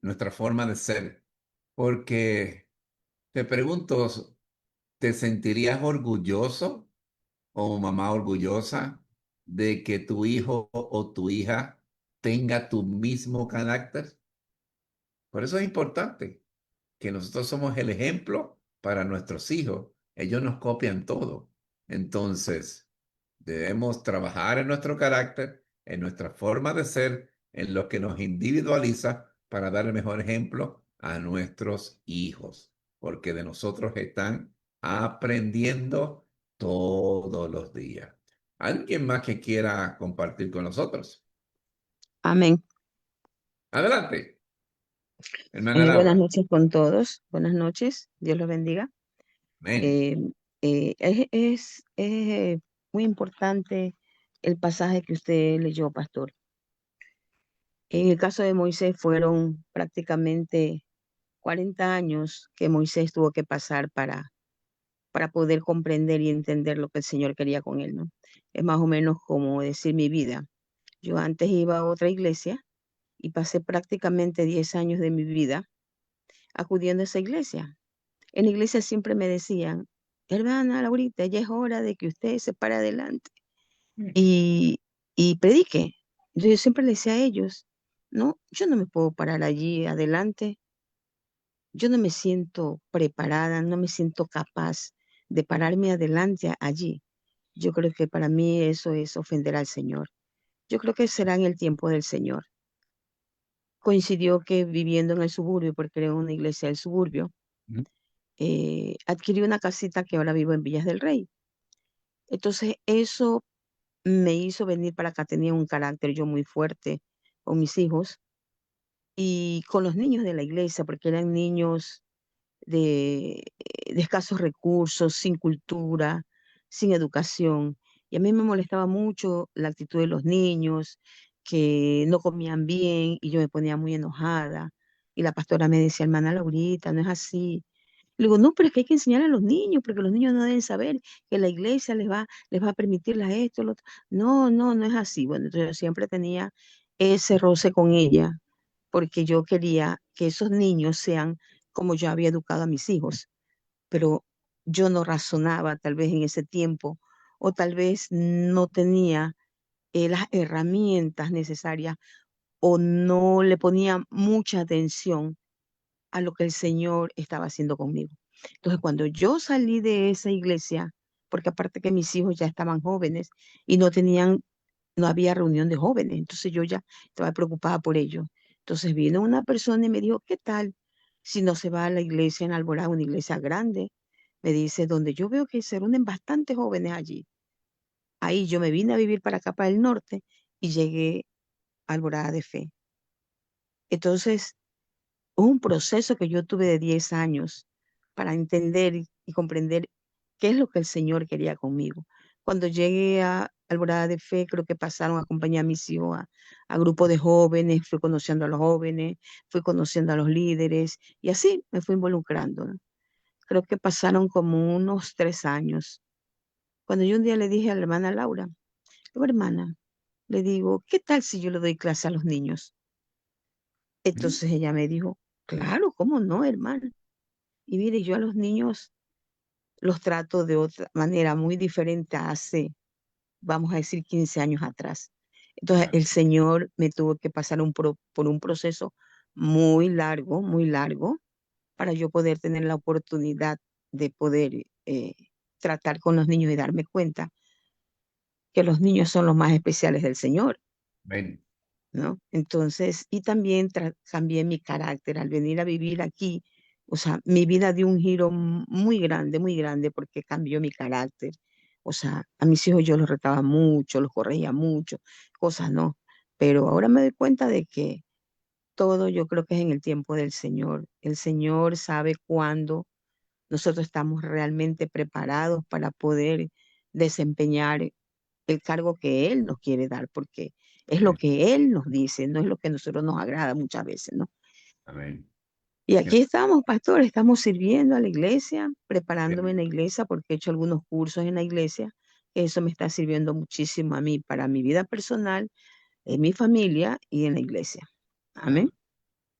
nuestra forma de ser, porque te pregunto, ¿te sentirías orgulloso o mamá orgullosa de que tu hijo o tu hija tenga tu mismo carácter? Por eso es importante que nosotros somos el ejemplo para nuestros hijos. Ellos nos copian todo. Entonces, debemos trabajar en nuestro carácter, en nuestra forma de ser, en lo que nos individualiza para dar el mejor ejemplo a nuestros hijos, porque de nosotros están aprendiendo todos los días. ¿Alguien más que quiera compartir con nosotros? Amén. Adelante, hermana Buenas Laura. noches con todos. Buenas noches. Dios los bendiga. Amén. Eh, es muy importante el pasaje que usted leyó, pastor. En el caso de Moisés fueron prácticamente 40 años que Moisés tuvo que pasar para poder comprender y entender lo que el Señor quería con él, ¿no? Es más o menos como decir mi vida. Yo antes iba a otra iglesia y pasé prácticamente 10 años de mi vida acudiendo a esa iglesia. En la iglesia siempre me decían, hermana Laurita, ya es hora de que usted se pare adelante y, y predique. Yo siempre le decía a ellos, no, yo no me puedo parar allí adelante, yo no me siento preparada, no me siento capaz de pararme adelante allí. Yo creo que para mí eso es ofender al Señor. Yo creo que será en el tiempo del Señor. Coincidió que viviendo en el suburbio, porque era una iglesia del suburbio, adquirí una casita que ahora vivo en Villas del Rey. Entonces eso me hizo venir para acá. Tenía un carácter yo muy fuerte con mis hijos y con los niños de la iglesia, porque eran niños de escasos recursos, sin cultura, sin educación. Y a mí me molestaba mucho la actitud de los niños, que no comían bien y yo me ponía muy enojada. Y la pastora me decía, hermana Laurita, no es así. Le digo, no, pero es que hay que enseñar a los niños, porque los niños no deben saber que la iglesia les va a permitirles esto, lo otro. No, no, no es así. Bueno, entonces yo siempre tenía ese roce con ella, porque yo quería que esos niños sean como yo había educado a mis hijos, pero yo no razonaba tal vez en ese tiempo, o tal vez no tenía las herramientas necesarias, o no le ponía mucha atención a lo que el Señor estaba haciendo conmigo. Entonces, cuando yo salí de esa iglesia, porque aparte que mis hijos ya estaban jóvenes y no había reunión de jóvenes, entonces yo ya estaba preocupada por ellos. Entonces vino una persona y me dijo, ¿qué tal si no se va a la iglesia en Alborada, una iglesia grande? Me dice, donde yo veo que se reúnen bastantes jóvenes allí. Ahí yo me vine a vivir para acá, para el norte, y llegué a Alborada de Fe. Entonces, un proceso que yo tuve de 10 años para entender y comprender qué es lo que el Señor quería conmigo. Cuando llegué a Alborada de Fe, creo que pasaron a acompañar a mis hijos a grupo de jóvenes, fui conociendo a los jóvenes, fui conociendo a los líderes y así me fui involucrando, ¿no? Creo que pasaron como unos 3 años. Cuando yo un día le dije a la hermana Laura, hermana, le digo, ¿qué tal si yo le doy clase a los niños? Entonces ella me dijo, claro, ¿cómo no, hermana? Y mire, yo a los niños los trato de otra manera muy diferente a hace, vamos a decir, 15 años atrás. Entonces, el Señor me tuvo que pasar por un proceso muy largo, para yo poder tener la oportunidad de poder tratar con los niños y darme cuenta que los niños son los más especiales del Señor, Amén. ¿no? Entonces, y también cambié mi carácter al venir a vivir aquí. O sea, mi vida dio un giro muy grande, porque cambió mi carácter. O sea, a mis hijos yo los retaba mucho, los corregía mucho, cosas no. Pero ahora me doy cuenta de que todo yo creo que es en el tiempo del Señor. El Señor sabe cuándo nosotros estamos realmente preparados para poder desempeñar el cargo que Él nos quiere dar, porque es lo Amén. que Él nos dice, no es lo que a nosotros nos agrada muchas veces, ¿no? Amén. Y aquí estamos, pastor, estamos sirviendo a la iglesia, preparándome en la iglesia, porque he hecho algunos cursos en la iglesia. Eso me está sirviendo muchísimo a mí, para mi vida personal, en mi familia y en la iglesia. Amén.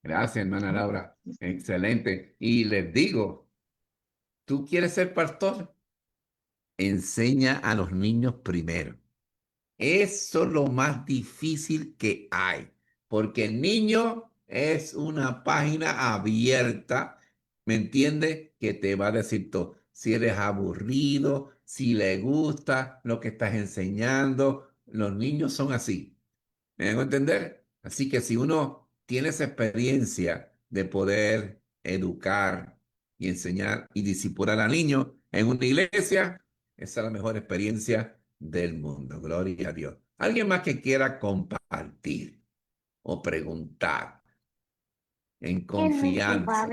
Gracias, hermana Laura. Excelente. Y les digo, ¿tú quieres ser pastor? Enseña a los niños primero. Eso es lo más difícil que hay, porque el niño es una página abierta, ¿me entiendes? Que te va a decir todo. Si eres aburrido, si le gusta lo que estás enseñando, los niños son así. ¿Me hago entender? Así que si uno tiene esa experiencia de poder educar y enseñar y discipular a niños en una iglesia, esa es la mejor experiencia del mundo. Gloria a Dios. ¿Alguien más que quiera compartir o preguntar en confianza?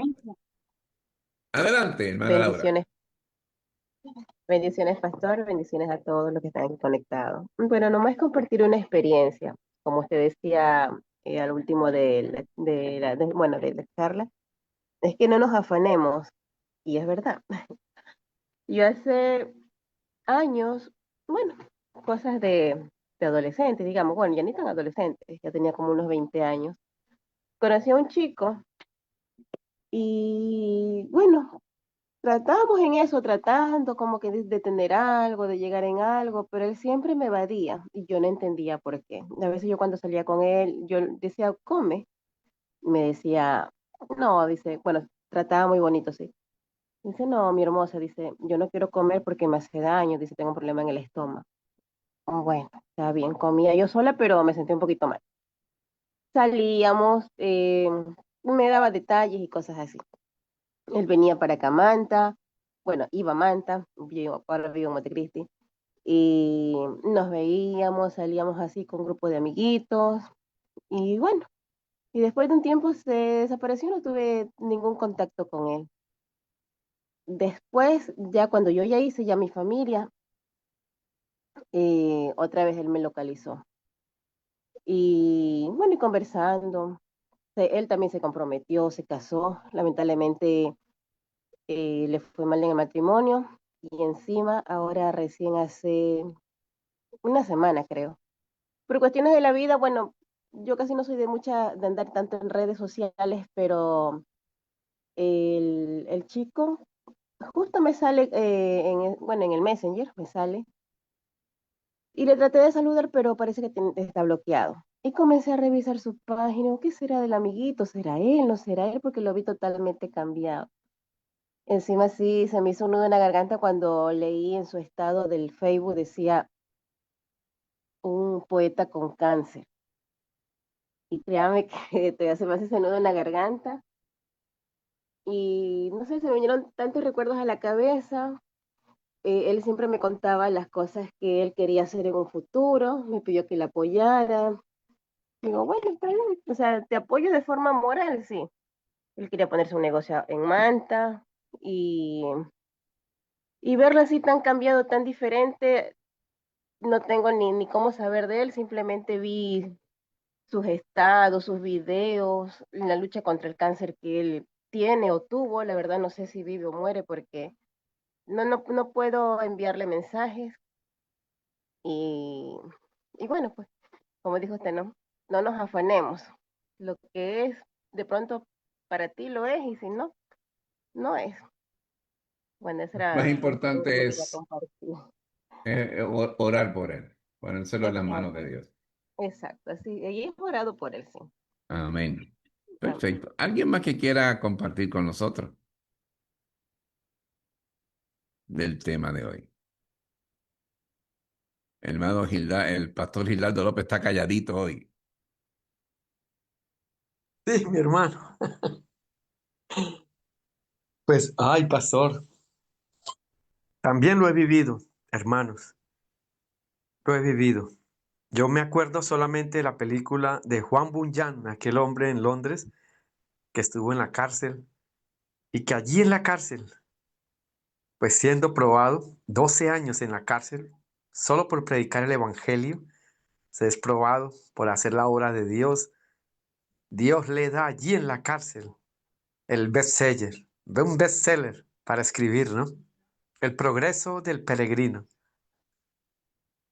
Adelante, hermana Laura. Bendiciones, bendiciones, pastor, bendiciones a todos los que están conectados. Bueno, nomás compartir una experiencia, como usted decía al último bueno, de la charla, es que no nos afanemos, y es verdad. Yo hace años, bueno, cosas de adolescentes, digamos, bueno, ya ni tan adolescentes, ya tenía como unos 20 años, conocí a un chico y bueno, tratábamos en eso, tratando como que de tener algo, de llegar en algo, pero él siempre me evadía y yo no entendía por qué. A veces yo cuando salía con él, yo decía, come, me decía, no, dice, bueno, trataba muy bonito, sí. Dice, no, mi hermosa, dice, yo no quiero comer porque me hace daño, dice, tengo un problema en el estómago. Bueno, está bien, comía yo sola, pero me sentí un poquito mal. Salíamos, me daba detalles y cosas así. Él venía para acá a Manta, bueno, iba a Manta, ahora vivo en Montecristi, y nos veíamos, salíamos así con un grupo de amiguitos, y bueno, y después de un tiempo se desapareció, no tuve ningún contacto con él. Después, ya cuando yo ya hice ya mi familia, otra vez él me localizó. Y bueno, y conversando, él también se comprometió, se casó, lamentablemente le fue mal en el matrimonio y encima ahora recién hace una semana creo. Por cuestiones de la vida, bueno, yo casi no soy de andar tanto en redes sociales, pero el chico justo me sale, bueno, en el Messenger me sale, y le traté de saludar, pero parece que está bloqueado. Y comencé a revisar su página, ¿qué será del amiguito? ¿Será él? ¿No será él? Porque lo vi totalmente cambiado. Encima sí, se me hizo un nudo en la garganta cuando leí en su estado del Facebook, decía un poeta con cáncer. Y créame que todavía se me hace ese nudo en la garganta. Y no sé, se me vinieron tantos recuerdos a la cabeza. Él siempre me contaba las cosas que él quería hacer en un futuro, me pidió que le apoyara. Digo, bueno, está bien. O sea, te apoyo de forma moral, sí. Él quería ponerse un negocio en Manta y, y verlo así tan cambiado, tan diferente, no tengo ni cómo saber de él, simplemente vi sus estados, sus videos, la lucha contra el cáncer que él tiene o tuvo, la verdad no sé si vive o muere porque no puedo enviarle mensajes y, y bueno, pues como dijo usted, no nos afanemos. Lo que es, de pronto para ti lo es y si no, no es. Bueno, eso Más era todo lo que importante quería es compartir. orar por él, ponérselo en las manos Exacto, de Dios. exacto, así, y he orado por él, sí. Amén. Amén. Perfecto. ¿Alguien más que quiera compartir con nosotros del tema de hoy? Hermano el pastor Gildardo López está calladito hoy. Sí, mi hermano. Pues, ay, pastor, también lo he vivido, hermanos, lo he vivido. Yo me acuerdo solamente de la película de Juan Bunyan, aquel hombre en Londres que estuvo en la cárcel y que allí en la cárcel, pues siendo probado, 12 años en la cárcel, solo por predicar el evangelio, se es probado por hacer la obra de Dios. Dios le da allí en la cárcel el bestseller, un bestseller para escribir, ¿no? El progreso del peregrino.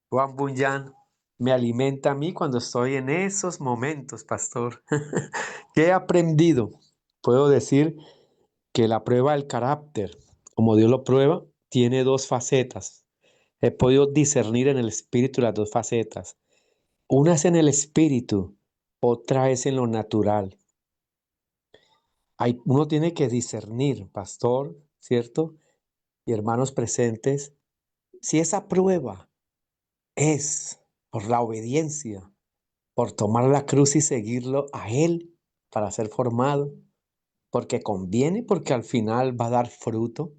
Juan Bunyan me alimenta a mí cuando estoy en esos momentos, pastor. ¿Qué he aprendido? Puedo decir que la prueba del carácter, como Dios lo prueba, tiene dos facetas. He podido discernir en el espíritu las dos facetas. Una es en el espíritu, otra es en lo natural. Uno tiene que discernir, pastor, ¿cierto? Y hermanos presentes, si esa prueba es por la obediencia, por tomar la cruz y seguirlo a Él para ser formado, porque conviene, porque al final va a dar fruto,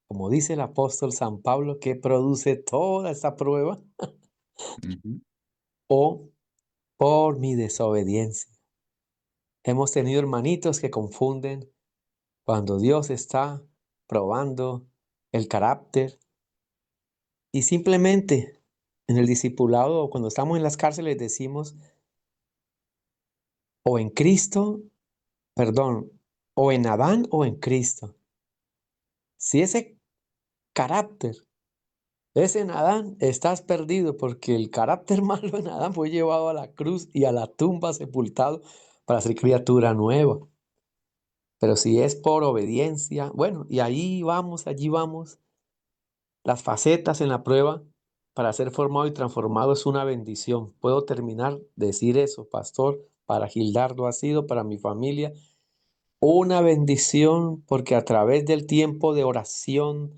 como dice el apóstol San Pablo, que produce toda esa prueba, Ujú. o por mi desobediencia. Hemos tenido hermanitos que confunden cuando Dios está probando el carácter y simplemente en el discipulado o cuando estamos en las cárceles decimos o en Cristo, perdón, o en Adán o en Cristo. Si ese carácter es en Adán, estás perdido porque el carácter malo en Adán fue llevado a la cruz y a la tumba sepultado para ser criatura nueva. Pero si es por obediencia, bueno, y ahí vamos, allí vamos. Las facetas en la prueba para ser formado y transformado es una bendición. Puedo terminar de decir eso, pastor. Para Gildardo ha sido, para mi familia, una bendición porque a través del tiempo de oración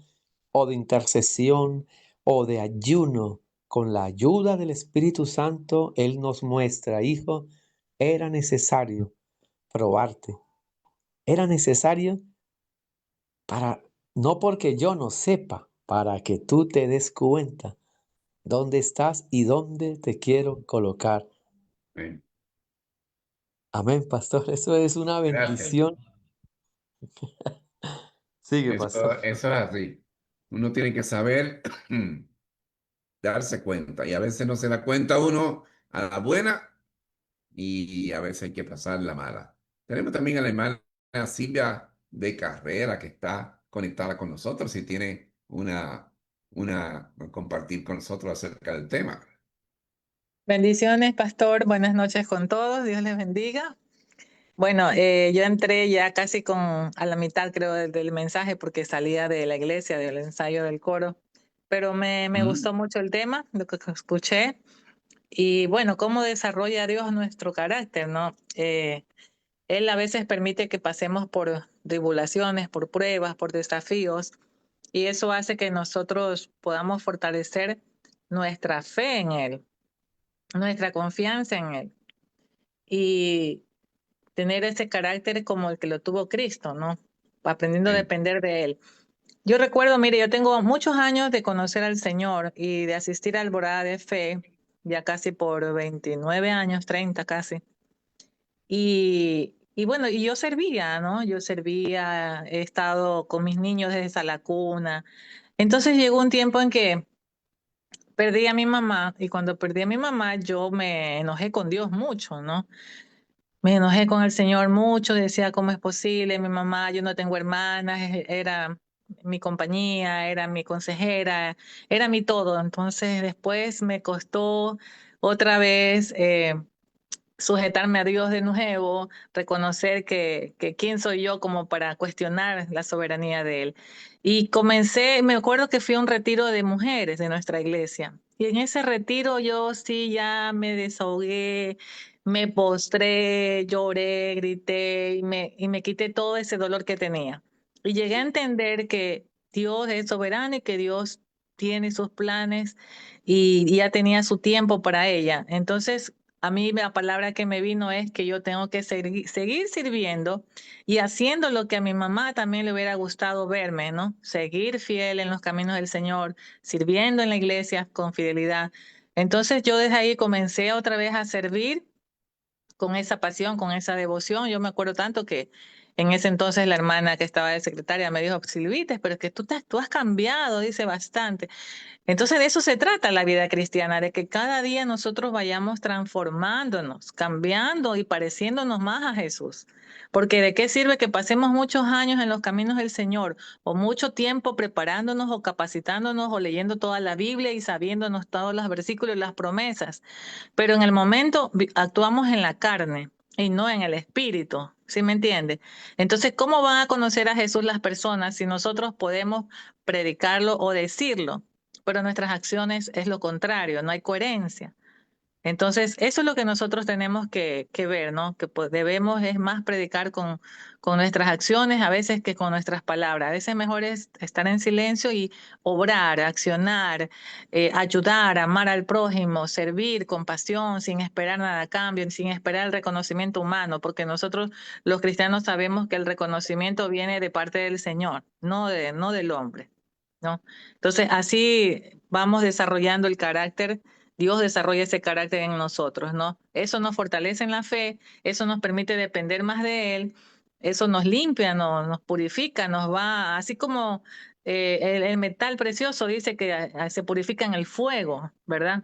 o de intercesión o de ayuno, con la ayuda del Espíritu Santo, Él nos muestra, hijo, era necesario probarte. Era necesario para, no porque yo no sepa, para que tú te des cuenta dónde estás y dónde te quiero colocar. Amén. Amén, pastor. Eso es una Gracias. bendición. Sigue, pastor. Eso es así. Uno tiene que saber darse cuenta y a veces no se da cuenta uno a la buena y a veces hay que pasar la mala. Tenemos también a la hermana Silvia de Carrera que está conectada con nosotros y tiene una compartir con nosotros acerca del tema. Bendiciones, pastor. Buenas noches con todos. Dios les bendiga. Bueno, yo entré ya casi a la mitad, creo, del mensaje porque salía de la iglesia, del ensayo del coro. Pero me gustó mucho el tema, lo que escuché. Y bueno, cómo desarrolla Dios nuestro carácter, ¿no? Él a veces permite que pasemos por tribulaciones, por pruebas, por desafíos. Y eso hace que nosotros podamos fortalecer nuestra fe en Él, nuestra confianza en Él. Y tener ese carácter como el que lo tuvo Cristo, ¿no? Aprendiendo a Sí. depender de Él. Yo recuerdo, mire, yo tengo muchos años de conocer al Señor y de asistir a Alborada de Fe, ya casi por 29 años, 30 casi. Y bueno, y yo servía, ¿no? Yo servía, he estado con mis niños desde la cuna. Entonces llegó un tiempo en que perdí a mi mamá y cuando perdí a mi mamá yo me enojé con Dios mucho, ¿no? Me enojé con el Señor mucho, decía, ¿cómo es posible? Mi mamá, yo no tengo hermanas, era mi compañía, era mi consejera, era mi todo. Entonces después me costó otra vez sujetarme a Dios de nuevo, reconocer que quién soy yo como para cuestionar la soberanía de Él. Y comencé, me acuerdo que fui a un retiro de mujeres de nuestra iglesia. Y en ese retiro yo sí ya me desahogué, me postré, lloré, grité y me quité todo ese dolor que tenía. Y llegué a entender que Dios es soberano y que Dios tiene sus planes y ya tenía su tiempo para ella. Entonces, a mí la palabra que me vino es que yo tengo que seguir sirviendo y haciendo lo que a mi mamá también le hubiera gustado verme, ¿no? Seguir fiel en los caminos del Señor, sirviendo en la iglesia con fidelidad. Entonces yo desde ahí comencé otra vez a servir con esa pasión, con esa devoción. Yo me acuerdo tanto que en ese entonces la hermana que estaba de secretaria me dijo, Silvites, pero es que tú has cambiado, dice bastante. Entonces de eso se trata la vida cristiana, de que cada día nosotros vayamos transformándonos, cambiando y pareciéndonos más a Jesús. Porque de qué sirve que pasemos muchos años en los caminos del Señor o mucho tiempo preparándonos o capacitándonos o leyendo toda la Biblia y sabiéndonos todos los versículos y las promesas. Pero en el momento actuamos en la carne y no en el espíritu, ¿sí me entiende? Entonces, ¿cómo van a conocer a Jesús las personas si nosotros podemos predicarlo o decirlo? Pero nuestras acciones es lo contrario, no hay coherencia. Entonces, eso es lo que nosotros tenemos que ver, ¿no? Que debemos es más predicar con nuestras acciones a veces que con nuestras palabras. A veces mejor es estar en silencio y obrar, accionar, ayudar, amar al prójimo, servir con pasión, sin esperar nada a cambio, sin esperar el reconocimiento humano, porque nosotros los cristianos sabemos que el reconocimiento viene de parte del Señor, no del hombre, ¿no? Entonces, así vamos desarrollando el carácter. Dios desarrolla ese carácter en nosotros, ¿no? Eso nos fortalece en la fe, eso nos permite depender más de Él, eso nos limpia, nos purifica, nos va, así como el metal precioso dice que se purifica en el fuego, ¿verdad?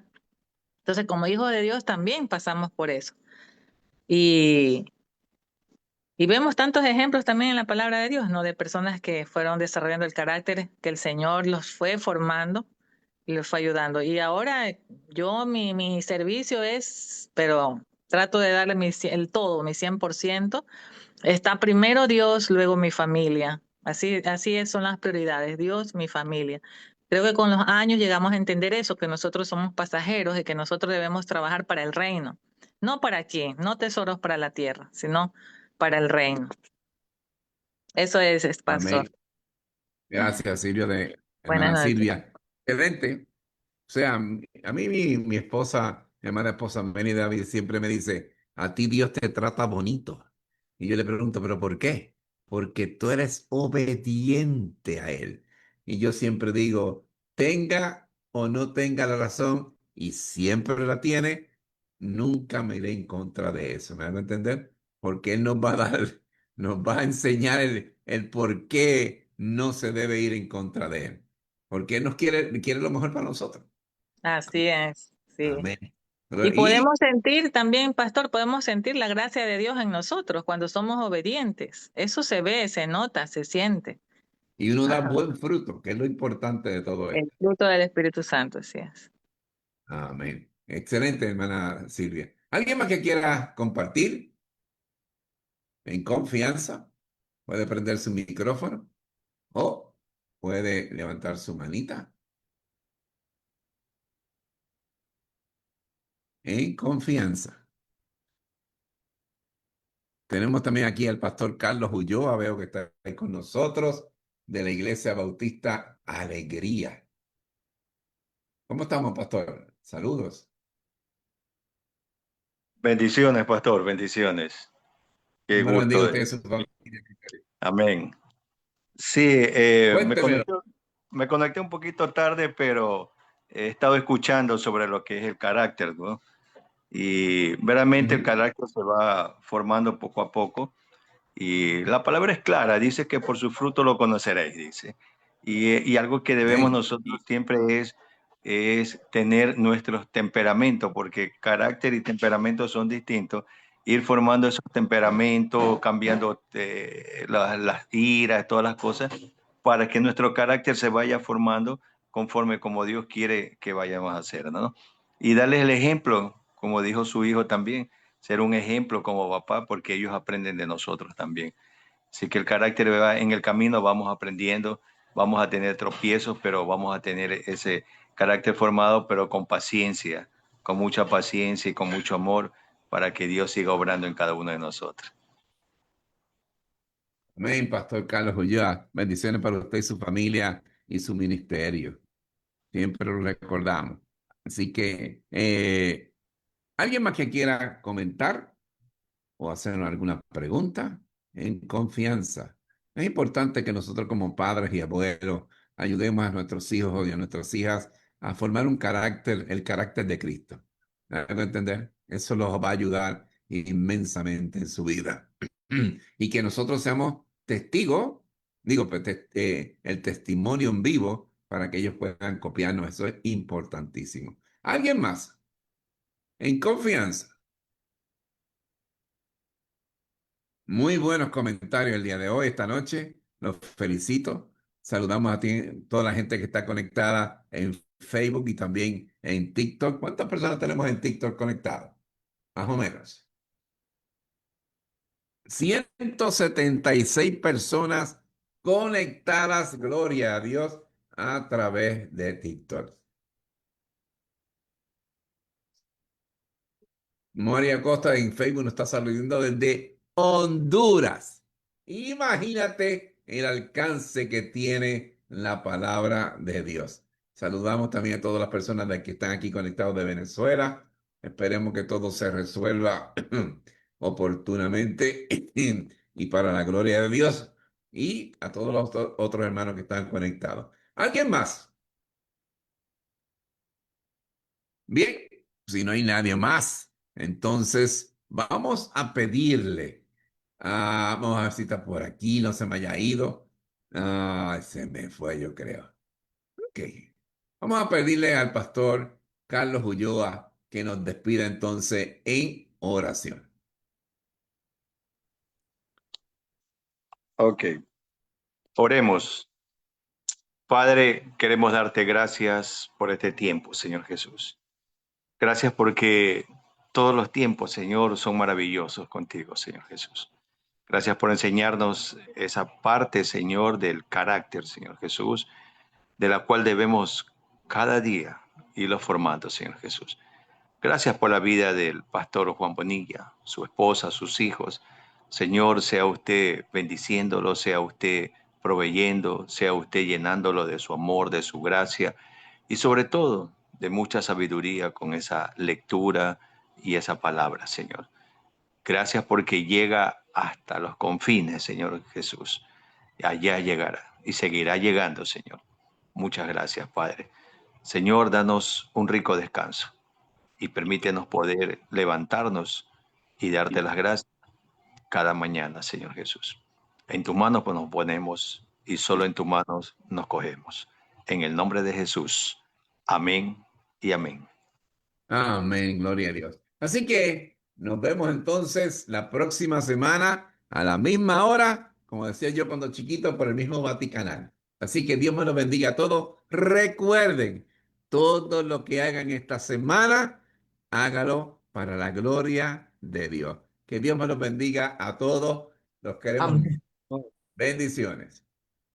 Entonces, como hijos de Dios también pasamos por eso. Y, y vemos tantos ejemplos también en la palabra de Dios, ¿no? De personas que fueron desarrollando el carácter, que el Señor los fue formando y los fue ayudando. Y ahora yo, mi servicio es, pero trato de darle el todo, mi 100%. Está primero Dios, luego mi familia. Así son las prioridades, Dios, mi familia. Creo que con los años llegamos a entender eso, que nosotros somos pasajeros y que nosotros debemos trabajar para el reino. No para aquí, no tesoros para la tierra, sino para el reino. Eso es pastor. Amén. Gracias, Buenas hermana noches. Silvia. Excelente. O sea, a mí mi esposa, mi hermana esposa Meni David siempre me dice, a ti Dios te trata bonito. Y yo le pregunto, ¿pero por qué? Porque tú eres obediente a Él. Y yo siempre digo, tenga o no tenga la razón, y siempre la tiene, nunca me iré en contra de eso. ¿Me van a entender? Porque Él nos va a dar, nos va a enseñar el por qué no se debe ir en contra de Él. Porque Él quiere lo mejor para nosotros. Así es, sí. Amén. Y Y, podemos sentir también, pastor, podemos sentir la gracia de Dios en nosotros cuando somos obedientes. Eso se ve, se nota, se siente. y uno da Ajá. buen fruto, que es lo importante de todo El esto. fruto del Espíritu Santo, así es. Amén. Excelente, hermana Silvia. ¿Alguien más que quiera compartir en confianza? Puede prender su micrófono o puede levantar su manita en confianza. Tenemos también aquí al pastor Carlos Ulloa, veo que está ahí con nosotros, de la Iglesia Bautista Alegría. ¿Cómo estamos, pastor? Saludos. Bendiciones, pastor, bendiciones. Qué Dios me lo bendiga a gusto. usted y a su familia. Amén. Sí, Cuéntemelo. me conecté un poquito tarde, pero he estado escuchando sobre lo que es el carácter, ¿no? Y veramente el Ujú. carácter se va formando poco a poco. Y la palabra es clara, dice que por su fruto lo conoceréis, dice. Y algo que debemos Sí. nosotros siempre es tener nuestros temperamentos, porque carácter y temperamento son distintos. Ir formando esos temperamentos, cambiando las iras, todas las cosas, para que nuestro carácter se vaya formando conforme como Dios quiere que vayamos a hacer, ¿no? Y darles el ejemplo, como dijo su hijo también, ser un ejemplo como papá, porque ellos aprenden de nosotros también. Así que el carácter va en el camino, vamos aprendiendo, vamos a tener tropiezos, pero vamos a tener ese carácter formado, pero con paciencia, con mucha paciencia y con mucho amor, para que Dios siga obrando en cada uno de nosotros. Amén, Pastor Carlos Ulloa. Bendiciones para usted y su familia y su ministerio. siempre lo recordamos. Así que, ¿alguien más que quiera comentar o hacer alguna pregunta? En confianza. Es importante que nosotros como padres y abuelos ayudemos a nuestros hijos y a nuestras hijas a formar un carácter, el carácter de Cristo. ¿Me hago entender? Eso los va a ayudar inmensamente en su vida. Y que nosotros seamos testigos, digo, pues, el testimonio en vivo para que ellos puedan copiarnos. Eso es importantísimo. ¿Alguien más? En confianza. Muy buenos comentarios el día de hoy, esta noche. Los felicito. Saludamos a ti, toda la gente que está conectada en Facebook y también en TikTok. ¿Cuántas personas tenemos en TikTok conectadas? Más o menos. 176 personas conectadas, gloria a Dios, a través de TikTok. Moria Costa en Facebook nos está saludando desde Honduras. Imagínate el alcance que tiene la palabra de Dios. Saludamos también a todas las personas que están aquí conectados de Venezuela. Esperemos que todo se resuelva oportunamente y para la gloria de Dios. Y a todos los otros hermanos que están conectados. ¿Alguien más? Bien, si no hay nadie más, entonces vamos a pedirle. Vamos a ver si está por aquí, no se me haya ido. Se me fue, yo creo. Ok. Vamos a pedirle al pastor Carlos Ulloa que nos despida entonces en oración. Ok, oremos. Padre, queremos darte gracias por este tiempo, Señor Jesús. Gracias porque todos los tiempos, Señor, son maravillosos contigo, Señor Jesús. Gracias por enseñarnos esa parte, Señor, del carácter, Señor Jesús, de la cual debemos cada día irlo formando, Señor Jesús. Gracias por la vida del pastor Juan Bonilla, su esposa, sus hijos. Señor, sea usted bendiciéndolo, sea usted proveyendo, sea usted llenándolo de su amor, de su gracia y sobre todo de mucha sabiduría con esa lectura y esa palabra, Señor. Gracias porque llega hasta los confines, Señor Jesús. Allá llegará y seguirá llegando, Señor. Muchas gracias, Padre. Señor, danos un rico descanso y permítenos poder levantarnos y darte las gracias cada mañana, Señor Jesús. En tus manos pues, nos ponemos y solo en tus manos nos cogemos. En el nombre de Jesús. Amén y amén. Amén, gloria a Dios. Así que nos vemos entonces la próxima semana a la misma hora, como decía yo cuando chiquito, por el mismo Vaticanal. Así que Dios me los bendiga a todos. Recuerden, todo lo que hagan esta semana, hágalo para la gloria de Dios. Que Dios me los bendiga a todos. Los queremos. Amén. Bendiciones.